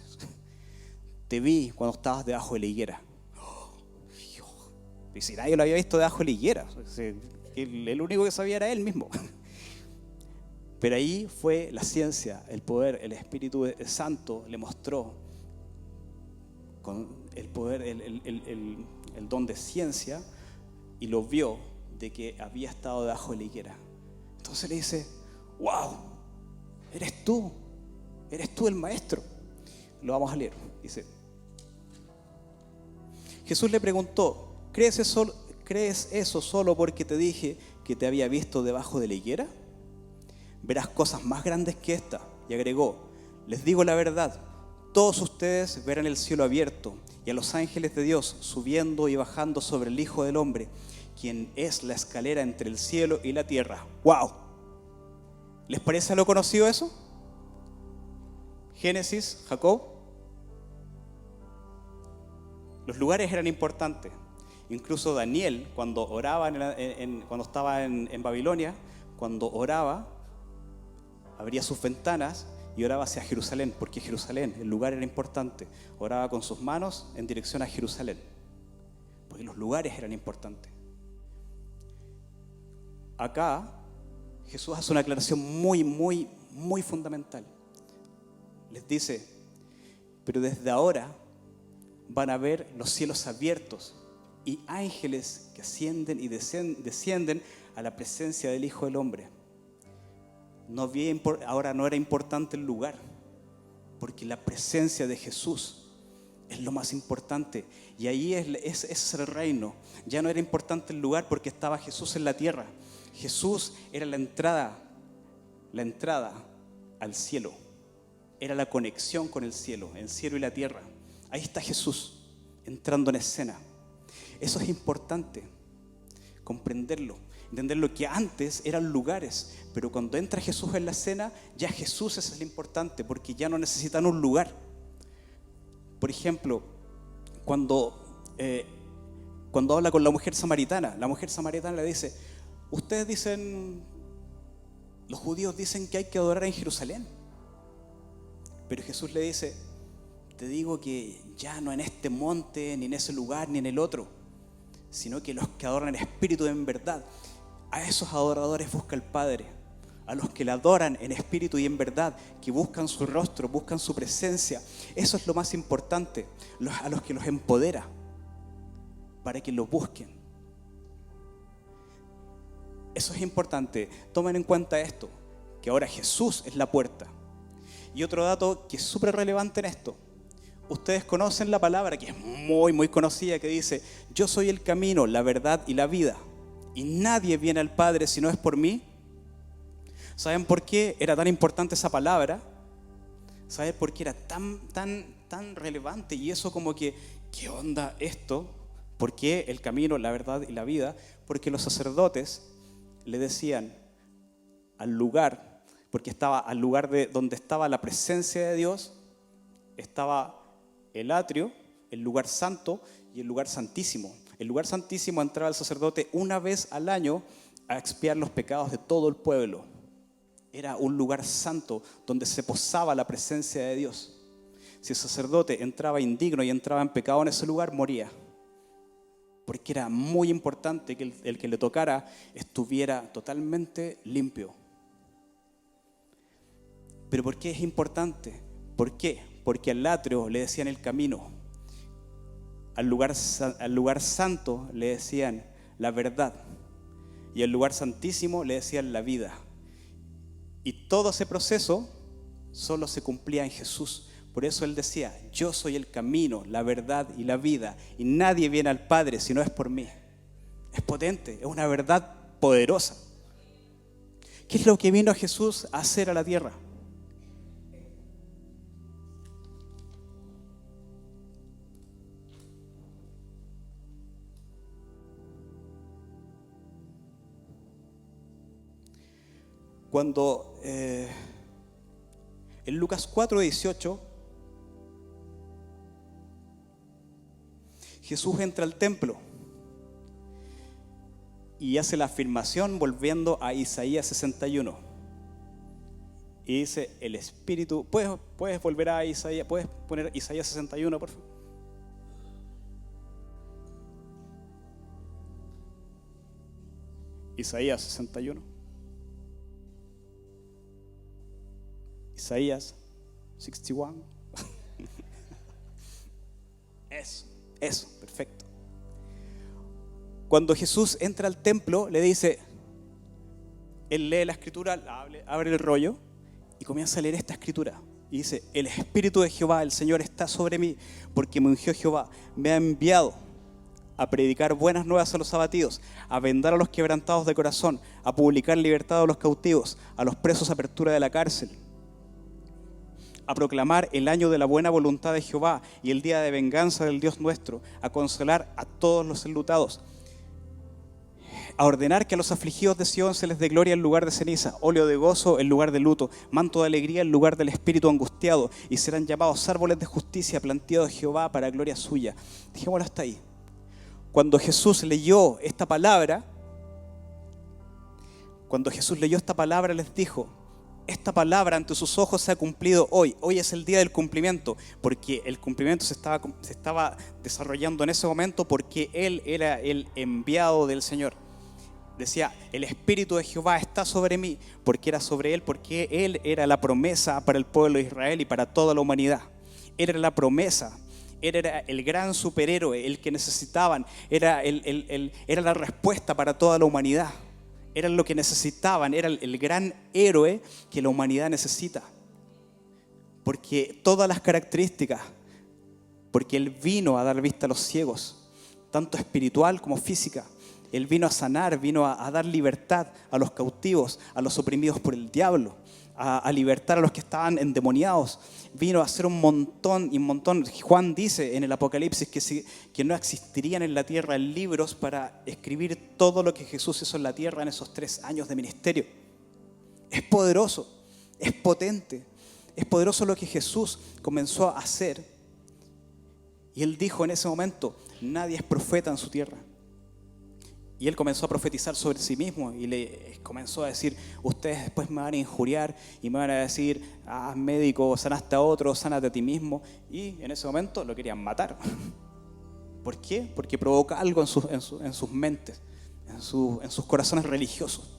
Te vi cuando estabas debajo de la higuera. Y si nadie lo había visto debajo de la higuera, el único que sabía era él mismo. Pero ahí fue la ciencia, el poder, el Espíritu Santo le mostró con el poder, el don de ciencia, y lo vio de que había estado debajo de la higuera. Entonces le dice: wow, eres tú el maestro. Lo vamos a leer. Dice: Jesús le preguntó: ¿crees eso solo porque te dije que te había visto debajo de la higuera? Verás cosas más grandes que esta. Y agregó: les digo la verdad, todos ustedes verán el cielo abierto y a los ángeles de Dios subiendo y bajando sobre el Hijo del Hombre, quien es la escalera entre el cielo y la tierra. ¡Wow! ¿Les parece a lo conocido eso? Génesis, Jacob. Los lugares eran importantes. Incluso Daniel, cuando oraba, cuando estaba en Babilonia, cuando oraba, abría sus ventanas y oraba hacia Jerusalén, porque Jerusalén, el lugar era importante. Oraba con sus manos en dirección a Jerusalén, porque los lugares eran importantes. Acá Jesús hace una aclaración muy fundamental. Les dice: pero desde ahora van a ver los cielos abiertos y ángeles que ascienden y descienden a la presencia del Hijo del Hombre. Ahora no era importante el lugar, porque la presencia de Jesús es lo más importante. Y ahí ese es el reino. Ya no era importante el lugar porque estaba Jesús en la tierra. Jesús era la entrada al cielo. Era la conexión con el cielo y la tierra. Ahí está Jesús entrando en escena. Eso es importante, comprenderlo. Entenderlo que antes eran lugares, pero cuando entra Jesús en la escena, ya Jesús es lo importante, porque ya no necesitan un lugar. Por ejemplo, cuando habla con la mujer samaritana le dice, ustedes dicen, los judíos dicen que hay que adorar en Jerusalén. Pero Jesús le dice, te digo que ya no en este monte, ni en ese lugar, ni en el otro, sino que los que adoran en espíritu y en verdad, a esos adoradores busca el Padre. A los que le adoran en espíritu y en verdad, que buscan su rostro, buscan su presencia. Eso es lo más importante, a los que los empodera para que lo busquen. Eso es importante. Tomen en cuenta esto, que ahora Jesús es la puerta. Y otro dato que es súper relevante en esto. Ustedes conocen la palabra que es muy, muy conocida, que dice, yo soy el camino, la verdad y la vida. Y nadie viene al Padre si no es por mí. ¿Saben por qué era tan importante esa palabra? ¿Saben por qué era tan relevante? Y eso como que, ¿qué onda esto? ¿Por qué el camino, la verdad y la vida? Porque los sacerdotes le decían al lugar, porque estaba al lugar donde estaba la presencia de Dios, estaba el atrio, el lugar santo y el lugar santísimo. El lugar santísimo entraba el sacerdote una vez al año a expiar los pecados de todo el pueblo. Era un lugar santo donde se posaba la presencia de Dios. Si el sacerdote entraba indigno y entraba en pecado en ese lugar, moría. Porque era muy importante que el que le tocara estuviera totalmente limpio. ¿Pero por qué es importante? ¿Por qué? Porque al atrio le decían el camino. Al lugar santo le decían la verdad. Y al lugar santísimo le decían la vida. Y todo ese proceso solo se cumplía en Jesús. Por eso Él decía, yo soy el camino, la verdad y la vida. Y nadie viene al Padre si no es por mí. Es potente, es una verdad poderosa. ¿Qué es lo que vino Jesús a hacer a la tierra? Cuando en Lucas 4:18 Jesús entra al templo y hace la afirmación volviendo a Isaías 61 y dice, el Espíritu, ¿puedes volver a Isaías? ¿Puedes poner Isaías 61, por favor? Isaías 61. Isaías 61. Eso, perfecto. Cuando Jesús entra al templo, le dice, él lee la escritura, abre el rollo y comienza a leer esta escritura. Y dice, el Espíritu de Jehová, el Señor, está sobre mí, porque me ungió Jehová, me ha enviado a predicar buenas nuevas a los abatidos, a vendar a los quebrantados de corazón, a publicar libertad a los cautivos, a los presos apertura de la cárcel, a proclamar el año de la buena voluntad de Jehová y el día de venganza del Dios nuestro, a consolar a todos los enlutados, a ordenar que a los afligidos de Sión se les dé gloria en lugar de ceniza, óleo de gozo en lugar de luto, manto de alegría en lugar del espíritu angustiado, y serán llamados árboles de justicia planteados de Jehová para gloria suya. Dejémoslo hasta ahí. Cuando Jesús leyó esta palabra, les dijo, esta palabra ante sus ojos se ha cumplido hoy. Hoy es el día del cumplimiento, porque el cumplimiento se estaba desarrollando en ese momento porque Él era el enviado del Señor. Decía, el Espíritu de Jehová está sobre mí, porque era sobre Él, porque Él era la promesa para el pueblo de Israel y para toda la humanidad. Era la promesa, Él era el gran superhéroe, el que necesitaban. Era la respuesta para toda la humanidad. Era lo que necesitaban, era el gran héroe que la humanidad necesita. Porque todas las características, porque Él vino a dar vista a los ciegos, tanto espiritual como física. Él vino a sanar, vino a dar libertad a los cautivos, a los oprimidos por el diablo, a libertar a los que estaban endemoniados. Vino a hacer un montón y un montón. Juan dice en el Apocalipsis que no existirían en la tierra libros para escribir todo lo que Jesús hizo en la tierra en esos 3 años de ministerio. Es poderoso, es potente, es poderoso lo que Jesús comenzó a hacer. Y Él dijo en ese momento, nadie es profeta en su tierra. Y Él comenzó a profetizar sobre sí mismo y le comenzó a decir, ustedes después me van a injuriar y me van a decir, médico, sanaste a otro, sánate a ti mismo. Y en ese momento lo querían matar. ¿Por qué? Porque provoca algo en sus mentes, en sus corazones religiosos.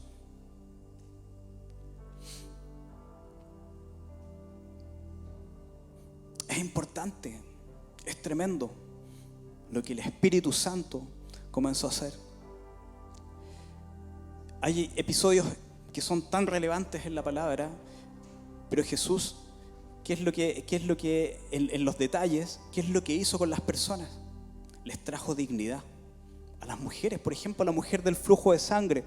Es importante, es tremendo lo que el Espíritu Santo comenzó a hacer. Hay episodios que son tan relevantes en la palabra, pero Jesús, ¿qué es lo que en los detalles, qué es lo que hizo con las personas? Les trajo dignidad. A las mujeres, por ejemplo, a la mujer del flujo de sangre.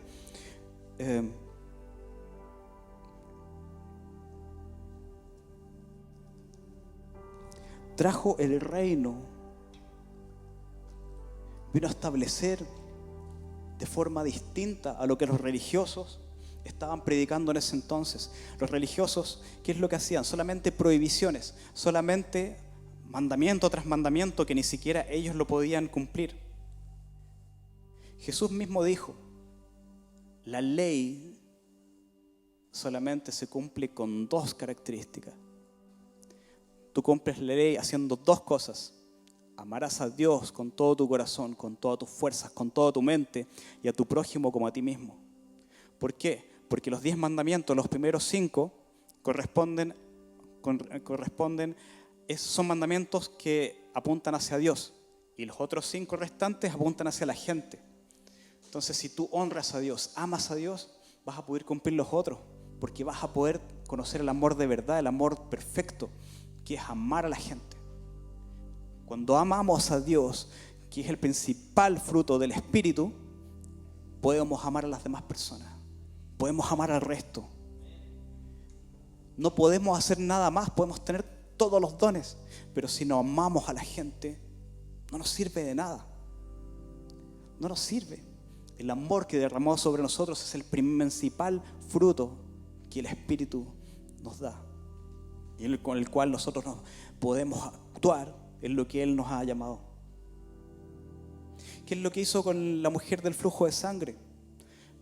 Trajo el reino. Vino a establecer de forma distinta a lo que los religiosos estaban predicando en ese entonces. Los religiosos, ¿qué es lo que hacían? Solamente prohibiciones, solamente mandamiento tras mandamiento que ni siquiera ellos lo podían cumplir. Jesús mismo dijo, la ley solamente se cumple con 2 características. Tú cumples la ley haciendo 2 cosas. Amarás a Dios con todo tu corazón, con todas tus fuerzas, con toda tu mente y a tu prójimo como a ti mismo. ¿Por qué? Porque los 10 mandamientos, los primeros 5, son mandamientos que apuntan hacia Dios y los otros 5 restantes apuntan hacia la gente. Entonces, si tú honras a Dios, amas a Dios, vas a poder cumplir los otros, porque vas a poder conocer el amor de verdad, el amor perfecto, que es amar a la gente. Cuando amamos a Dios, que es el principal fruto del Espíritu, podemos amar a las demás personas. Podemos amar al resto. No podemos hacer nada más, podemos tener todos los dones, pero si no amamos a la gente, no nos sirve de nada. No nos sirve. El amor que derramó sobre nosotros es el principal fruto que el Espíritu nos da y con el cual nosotros nos podemos actuar en lo que Él nos ha llamado. ¿Qué es lo que hizo con la mujer del flujo de sangre?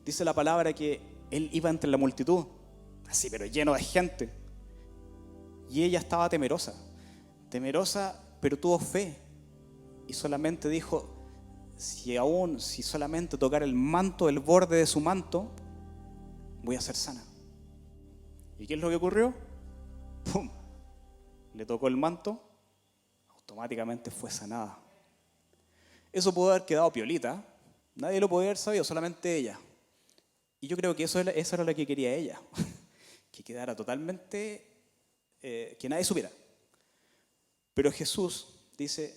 Dice la palabra que Él iba entre la multitud, así pero lleno de gente, y ella estaba temerosa, pero tuvo fe y solamente dijo, si solamente tocar el manto, el borde de su manto, voy a ser sana. ¿Y qué es lo que ocurrió? ¡Pum! Le tocó el manto, automáticamente fue sanada. Eso pudo haber quedado piolita, nadie lo podía haber sabido, solamente ella. Y yo creo que eso era lo que quería ella, que quedara totalmente, que nadie supiera. Pero Jesús dice,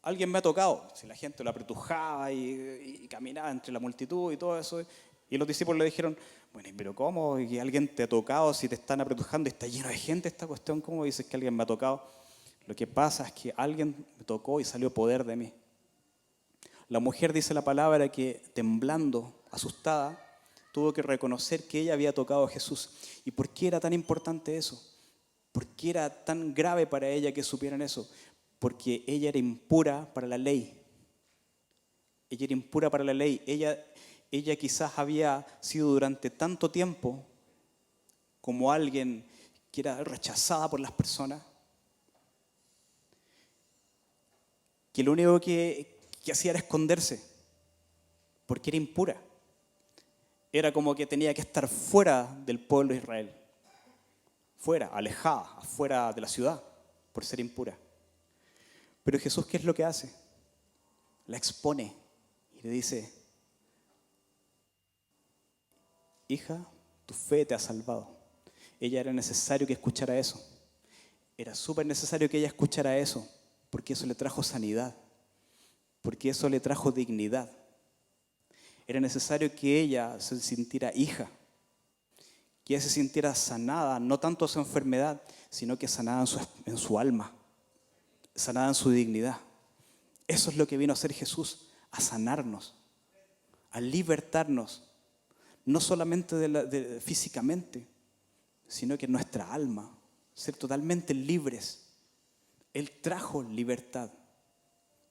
alguien me ha tocado. Si la gente lo apretujaba y caminaba entre la multitud y todo eso, y los discípulos le dijeron, bueno, pero ¿cómo? ¿Que alguien te ha tocado si te están apretujando y está lleno de gente esta cuestión? ¿Cómo dices que alguien me ha tocado? Lo que pasa es que alguien me tocó y salió poder de mí. La mujer dice la palabra que temblando, asustada, tuvo que reconocer que ella había tocado a Jesús. ¿Y por qué era tan importante eso? ¿Por qué era tan grave para ella que supieran eso? Porque ella era impura para la ley. Ella era impura para la ley. Ella quizás había sido durante tanto tiempo como alguien que era rechazada por las personas, que lo único que hacía era esconderse, porque era impura. Era como que tenía que estar fuera del pueblo de Israel, fuera, alejada, afuera de la ciudad, por ser impura. Pero Jesús, ¿qué es lo que hace? La expone y le dice: hija, tu fe te ha salvado. Ella era necesario que escuchara eso. Era súper necesario que ella escuchara eso, porque eso le trajo sanidad, porque eso le trajo dignidad. Era necesario que ella se sintiera hija, que ella se sintiera sanada, no tanto su enfermedad, sino que sanada en su alma, sanada en su dignidad. Eso es lo que vino a hacer Jesús, a sanarnos, a libertarnos, no solamente físicamente, sino que en nuestra alma, ser totalmente libres. Él trajo libertad.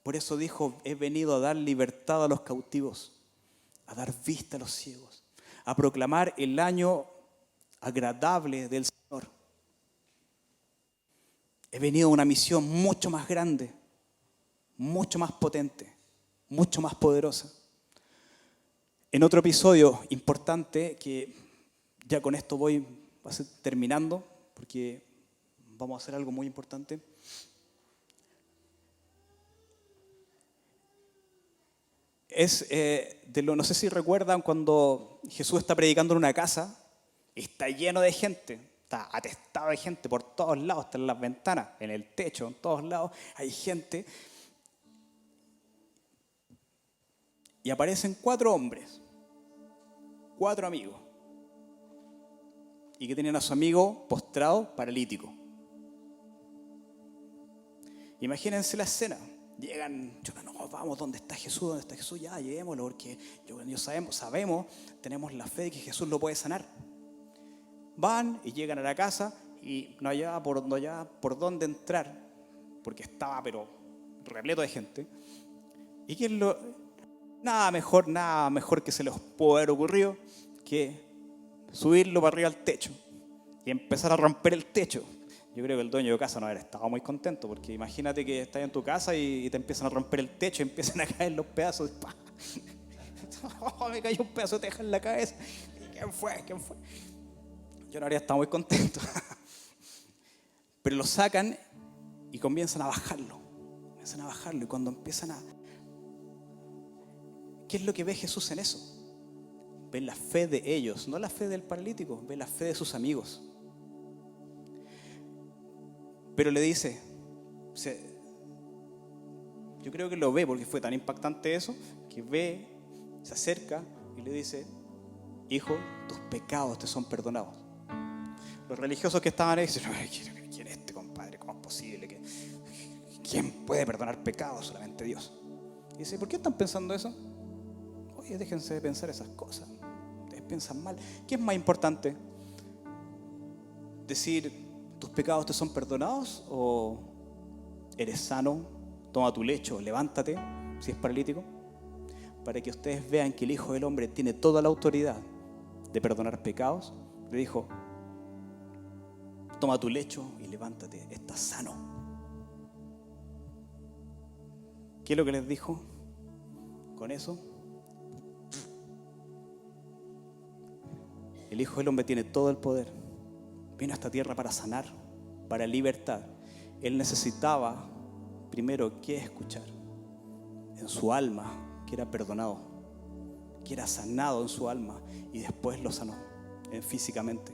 Por eso dijo: he venido a dar libertad a los cautivos, a dar vista a los ciegos, a proclamar el año agradable del Señor. He venido a una misión mucho más grande, mucho más potente, mucho más poderosa. En otro episodio importante, que ya con esto voy terminando, porque vamos a hacer algo muy importante. No sé si recuerdan cuando Jesús está predicando en una casa y está lleno de gente, está atestado de gente por todos lados, está en las ventanas, en el techo, en todos lados hay gente. Y aparecen 4 hombres, 4 amigos, y que tenían a su amigo postrado, paralítico. Imagínense la escena. Llegan, no, vamos, ¿dónde está Jesús? ¿Dónde está Jesús? Ya, llevémoslo, porque sabemos, tenemos la fe de que Jesús lo puede sanar. Van y llegan a la casa y no hallaba por dónde entrar, porque estaba pero repleto de gente. Y nada mejor que se les pudo haber ocurrido que subirlo para arriba al techo y empezar a romper el techo. Yo creo que el dueño de casa no haber estado muy contento, porque imagínate que estás en tu casa y te empiezan a romper el techo y empiezan a caer los pedazos. Oh, me cayó un pedazo de teja en la cabeza. ¿Quién fue? Yo no habría estado muy contento. Pero lo sacan y comienzan a bajarlo. Y cuando empiezan a... ¿Qué es lo que ve Jesús en eso? Ve la fe de ellos, no la fe del paralítico, ve la fe de sus amigos. Pero le dice, yo creo que lo ve porque fue tan impactante eso, que ve, se acerca y le dice: hijo, tus pecados te son perdonados. Los religiosos que estaban ahí dicen: ¿quién es este compadre? ¿Cómo es posible? ¿Quién puede perdonar pecados? Solamente Dios. Y dice: ¿por qué están pensando eso? Oye, déjense de pensar esas cosas. Ustedes piensan mal. ¿Qué es más importante? Decir: ¿tus pecados te son perdonados? ¿O eres sano? Toma tu lecho, levántate, si es paralítico. Para que ustedes vean que el Hijo del Hombre tiene toda la autoridad de perdonar pecados. Le dijo: toma tu lecho y levántate, estás sano. ¿Qué es lo que les dijo con eso? El Hijo del Hombre tiene todo el poder. Vino a esta tierra para sanar, para libertar. Él necesitaba primero que escuchar en su alma que era perdonado, que era sanado en su alma, y después lo sanó físicamente.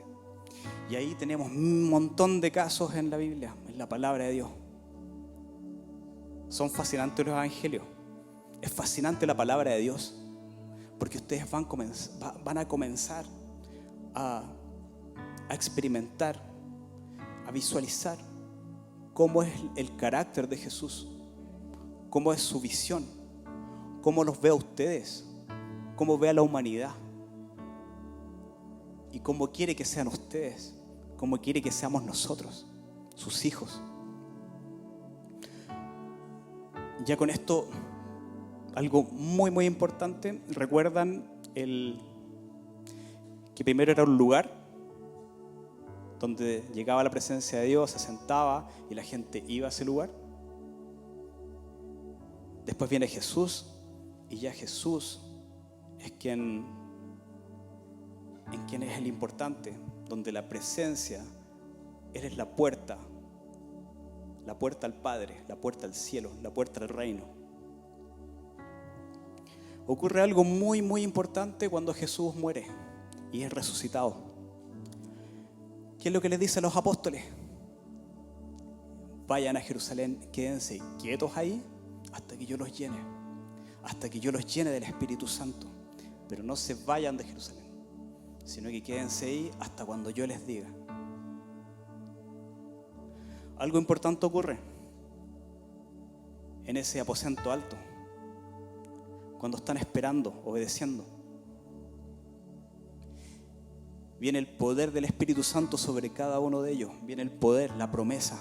Y ahí tenemos un montón de casos en la Biblia, en la palabra de Dios. Son fascinantes los evangelios. Es fascinante la palabra de Dios, porque ustedes van a comenzar a experimentar, a visualizar cómo es el carácter de Jesús, cómo es su visión, cómo los ve a ustedes, cómo ve a la humanidad y cómo quiere que sean ustedes, cómo quiere que seamos nosotros, sus hijos. Ya con esto, algo muy muy importante. ¿Recuerdan que primero era un lugar donde llegaba la presencia de Dios, se sentaba y la gente iba a ese lugar? Después viene Jesús, y ya Jesús es quien es el importante, donde la presencia, Él es la puerta la puerta al Padre, la puerta al cielo, la puerta al reino. Ocurre algo muy, muy importante cuando Jesús muere y es resucitado. ¿Qué es lo que les dice a los apóstoles? Vayan a Jerusalén, quédense quietos ahí hasta que yo los llene, hasta que yo los llene del Espíritu Santo. Pero no se vayan de Jerusalén, sino que quédense ahí hasta cuando yo les diga. Algo importante ocurre en ese aposento alto, cuando están esperando, obedeciendo. Viene el poder del Espíritu Santo sobre cada uno de ellos. Viene el poder, la promesa.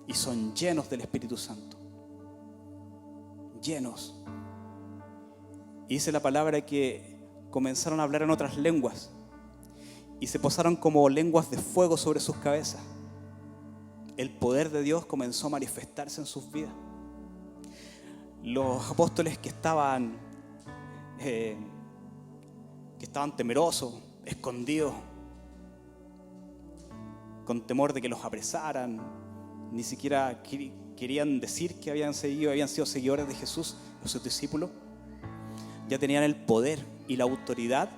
Y son llenos del Espíritu Santo. Llenos. Y dice la palabra que comenzaron a hablar en otras lenguas. Y se posaron como lenguas de fuego sobre sus cabezas. El poder de Dios comenzó a manifestarse en sus vidas. Los apóstoles que estaban temerosos, escondidos, con temor de que los apresaran, ni siquiera querían decir que habían sido seguidores de Jesús, sus discípulos, ya tenían el poder y la autoridad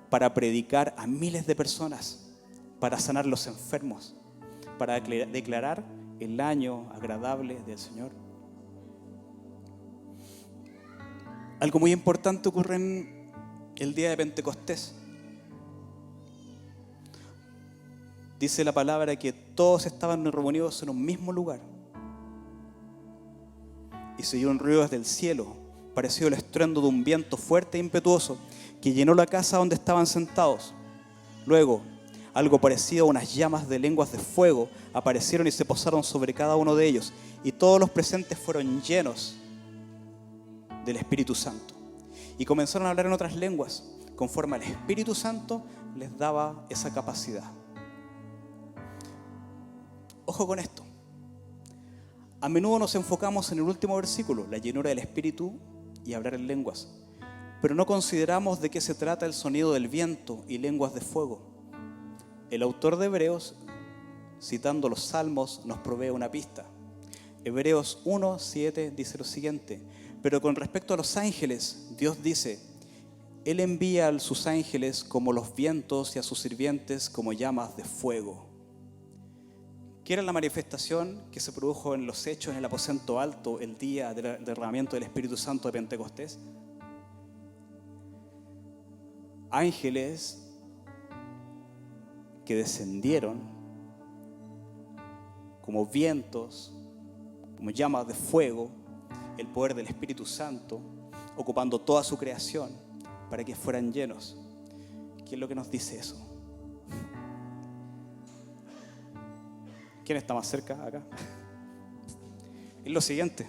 para predicar a miles de personas, para sanar los enfermos, para declarar el año agradable del Señor. Algo muy importante ocurre en el día de Pentecostés. Dice la palabra que todos estaban reunidos en un mismo lugar. Y se oyó un ruido desde el cielo, parecido al estruendo de un viento fuerte e impetuoso, que llenó la casa donde estaban sentados. Luego, algo parecido a unas llamas de lenguas de fuego aparecieron y se posaron sobre cada uno de ellos. Y todos los presentes fueron llenos del Espíritu Santo. Y comenzaron a hablar en otras lenguas, conforme al Espíritu Santo les daba esa capacidad. Ojo con esto. A menudo nos enfocamos en el último versículo, la llenura del Espíritu y hablar en lenguas. Pero no consideramos de qué se trata el sonido del viento y lenguas de fuego. El autor de Hebreos, citando los Salmos, nos provee una pista. Hebreos 1:7 dice lo siguiente: pero con respecto a los ángeles, Dios dice: Él envía a sus ángeles como los vientos y a sus sirvientes como llamas de fuego. ¿Qué era la manifestación que se produjo en los hechos en el aposento alto el día del derramamiento del Espíritu Santo de Pentecostés? Ángeles que descendieron como vientos, como llamas de fuego, el poder del Espíritu Santo, ocupando toda su creación para que fueran llenos. ¿Qué es lo que nos dice eso? ¿Quién está más cerca acá? Es lo siguiente.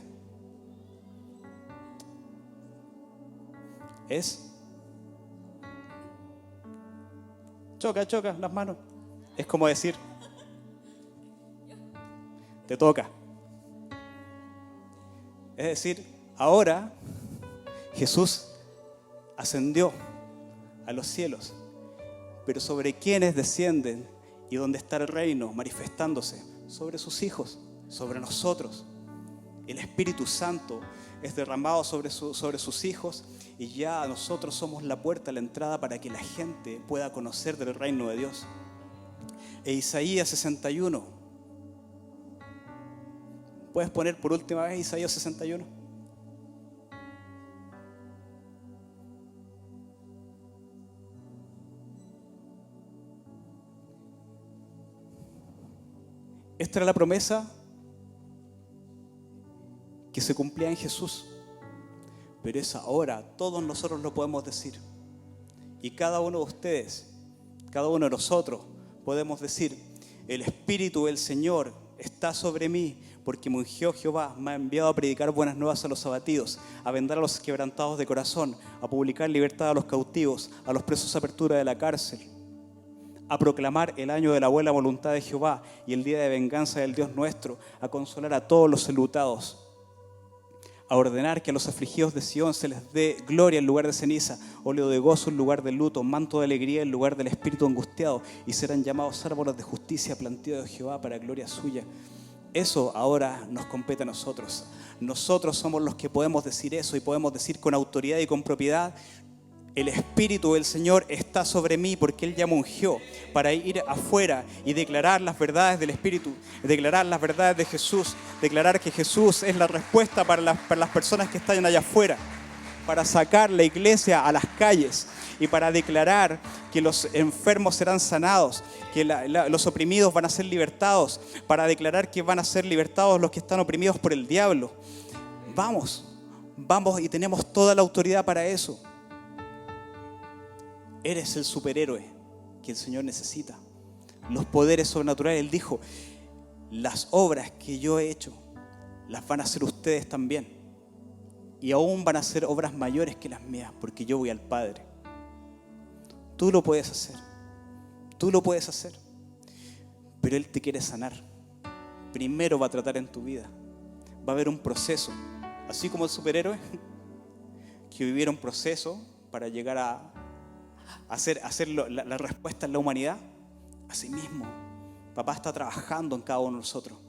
Choca las manos. Es como decir, te toca. Es decir, ahora Jesús ascendió a los cielos, pero sobre quienes descienden y donde está el reino manifestándose, sobre sus hijos, sobre nosotros. El Espíritu Santo es derramado sobre sus hijos y ya nosotros somos la puerta, la entrada para que la gente pueda conocer del reino de Dios. E Isaías 61. ¿Puedes poner por última vez Isaías 61? Esta era la promesa que se cumplía en Jesús, pero es ahora, todos nosotros lo podemos decir. Y cada uno de ustedes, cada uno de nosotros podemos decir: el Espíritu del Señor está sobre mí, porque me ungió Jehová, me ha enviado a predicar buenas nuevas a los abatidos, a vendar a los quebrantados de corazón, a publicar libertad a los cautivos, a los presos apertura de la cárcel, a proclamar el año de la buena voluntad de Jehová y el día de venganza del Dios nuestro, a consolar a todos los enlutados, a ordenar que a los afligidos de Sión se les dé gloria en lugar de ceniza, óleo de gozo en lugar de luto, manto de alegría en lugar del espíritu angustiado, y serán llamados árboles de justicia plantados de Jehová para gloria suya. Eso ahora nos compete a nosotros. Nosotros somos los que podemos decir eso y podemos decir con autoridad y con propiedad: el Espíritu del Señor está sobre mí porque Él ya me ungió para ir afuera y declarar las verdades del Espíritu, declarar las verdades de Jesús, declarar que Jesús es la respuesta para las personas que están allá afuera, para sacar la iglesia a las calles y para declarar que los enfermos serán sanados, que los oprimidos van a ser libertados, para declarar que van a ser libertados los que están oprimidos por el diablo. Vamos y tenemos toda la autoridad para eso. Eres el superhéroe que el Señor necesita. Los poderes sobrenaturales. Él dijo: las obras que yo he hecho, las van a hacer ustedes también. Y aún van a ser obras mayores que las mías, porque yo voy al Padre. Tú lo puedes hacer. Tú lo puedes hacer. Pero Él te quiere sanar. Primero va a tratar en tu vida. Va a haber un proceso. Así como el superhéroe que viviera un proceso para llegar a hacer la respuesta en la humanidad. Asimismo, papá está trabajando en cada uno de nosotros.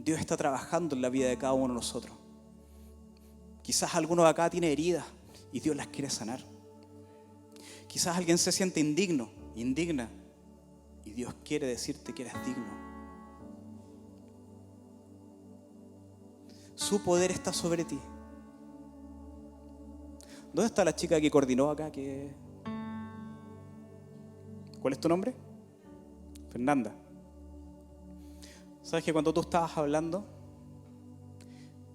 Dios está trabajando en la vida de cada uno de nosotros. Quizás alguno de acá tiene heridas y Dios las quiere sanar. Quizás alguien se siente indigna, y Dios quiere decirte que eres digno. Su poder está sobre ti. ¿Dónde está la chica que coordinó acá? ¿Cuál es tu nombre? Fernanda. ¿Sabes que cuando tú estabas hablando,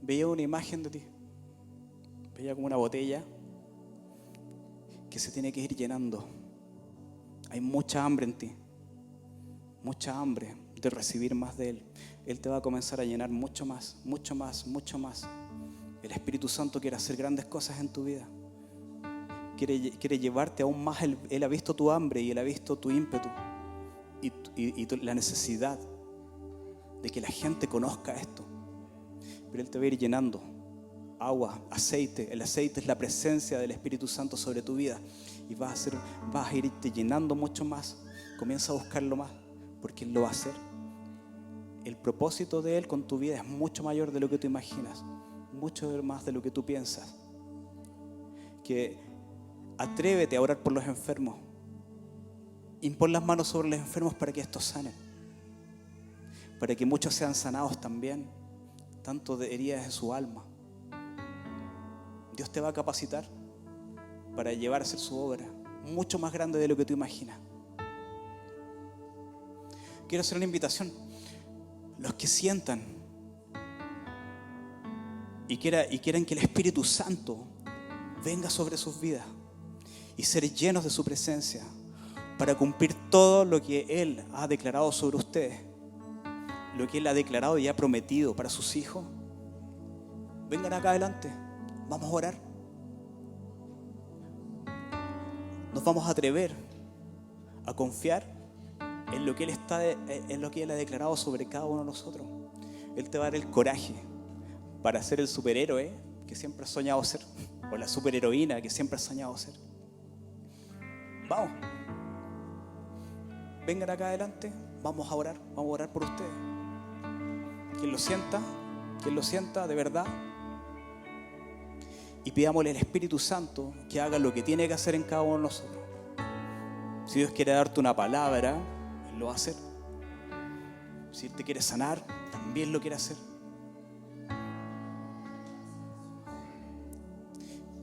veía una imagen de ti? Veía como una botella que se tiene que ir llenando. Hay mucha hambre en ti. Mucha hambre de recibir más de Él. Él te va a comenzar a llenar mucho más, mucho más, mucho más. El Espíritu Santo quiere hacer grandes cosas en tu vida. Quiere llevarte aún más. Él ha visto tu hambre y Él ha visto tu ímpetu y la necesidad de que la gente conozca esto. Pero Él te va a ir llenando. Agua, aceite. El aceite es la presencia del Espíritu Santo sobre tu vida. Y vas a irte llenando mucho más. Comienza a buscarlo más, porque Él lo va a hacer. El propósito de Él con tu vida es mucho mayor de lo que tú imaginas. Mucho más de lo que tú piensas. Que atrévete a orar por los enfermos. Impon las manos sobre los enfermos para que estos sanen. Para que muchos sean sanados también, tanto de heridas de su alma. Dios te va a capacitar para llevar a hacer su obra mucho más grande de lo que tú imaginas. Quiero hacer una invitación. Los que sientan y quieran que el Espíritu Santo venga sobre sus vidas y ser llenos de su presencia para cumplir todo lo que Él ha declarado sobre ustedes, lo que Él ha declarado y ha prometido para sus hijos, vengan acá adelante. Vamos a orar. Nos vamos a atrever a confiar en lo que Él ha declarado sobre cada uno de nosotros. Él te va a dar el coraje para ser el superhéroe que siempre has soñado ser, o la superheroína que siempre has soñado ser. Vamos. Vengan acá adelante. Vamos a orar por ustedes. Quien lo sienta de verdad. Y pidámosle al Espíritu Santo que haga lo que tiene que hacer en cada uno de nosotros. Si Dios quiere darte una palabra, Él lo va a hacer. Si Él te quiere sanar, también lo quiere hacer.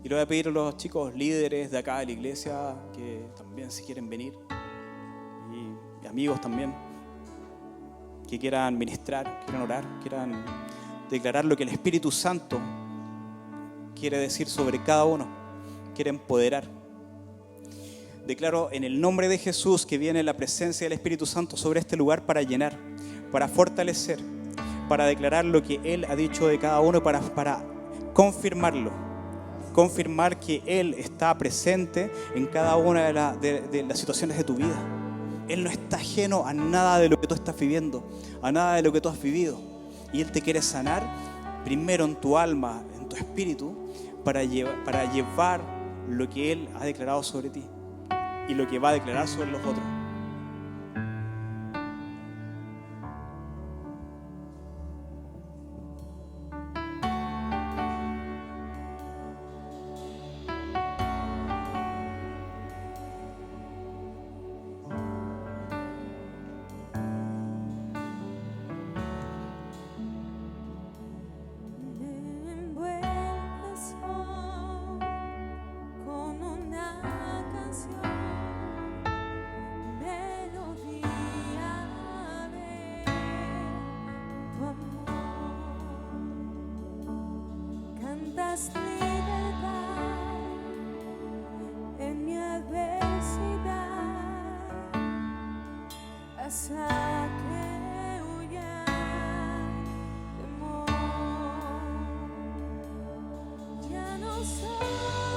Y le voy a pedir a los chicos líderes de acá de la iglesia que también si quieren venir, y amigos también, que quieran ministrar, quieran orar, quieran declarar lo que el Espíritu Santo quiere decir sobre cada uno, quiere empoderar. Declaro en el nombre de Jesús que viene la presencia del Espíritu Santo sobre este lugar para llenar, para fortalecer, para declarar lo que Él ha dicho de cada uno, para confirmarlo, confirmar que Él está presente en cada una de las situaciones de tu vida. Él no está ajeno a nada de lo que tú estás viviendo, a nada de lo que tú has vivido. Y Él te quiere sanar primero en tu alma, en tu espíritu, para llevar lo que Él ha declarado sobre ti y lo que va a declarar sobre los otros. das libertad en mi adversidad, hasta que huya temor. Ya no soy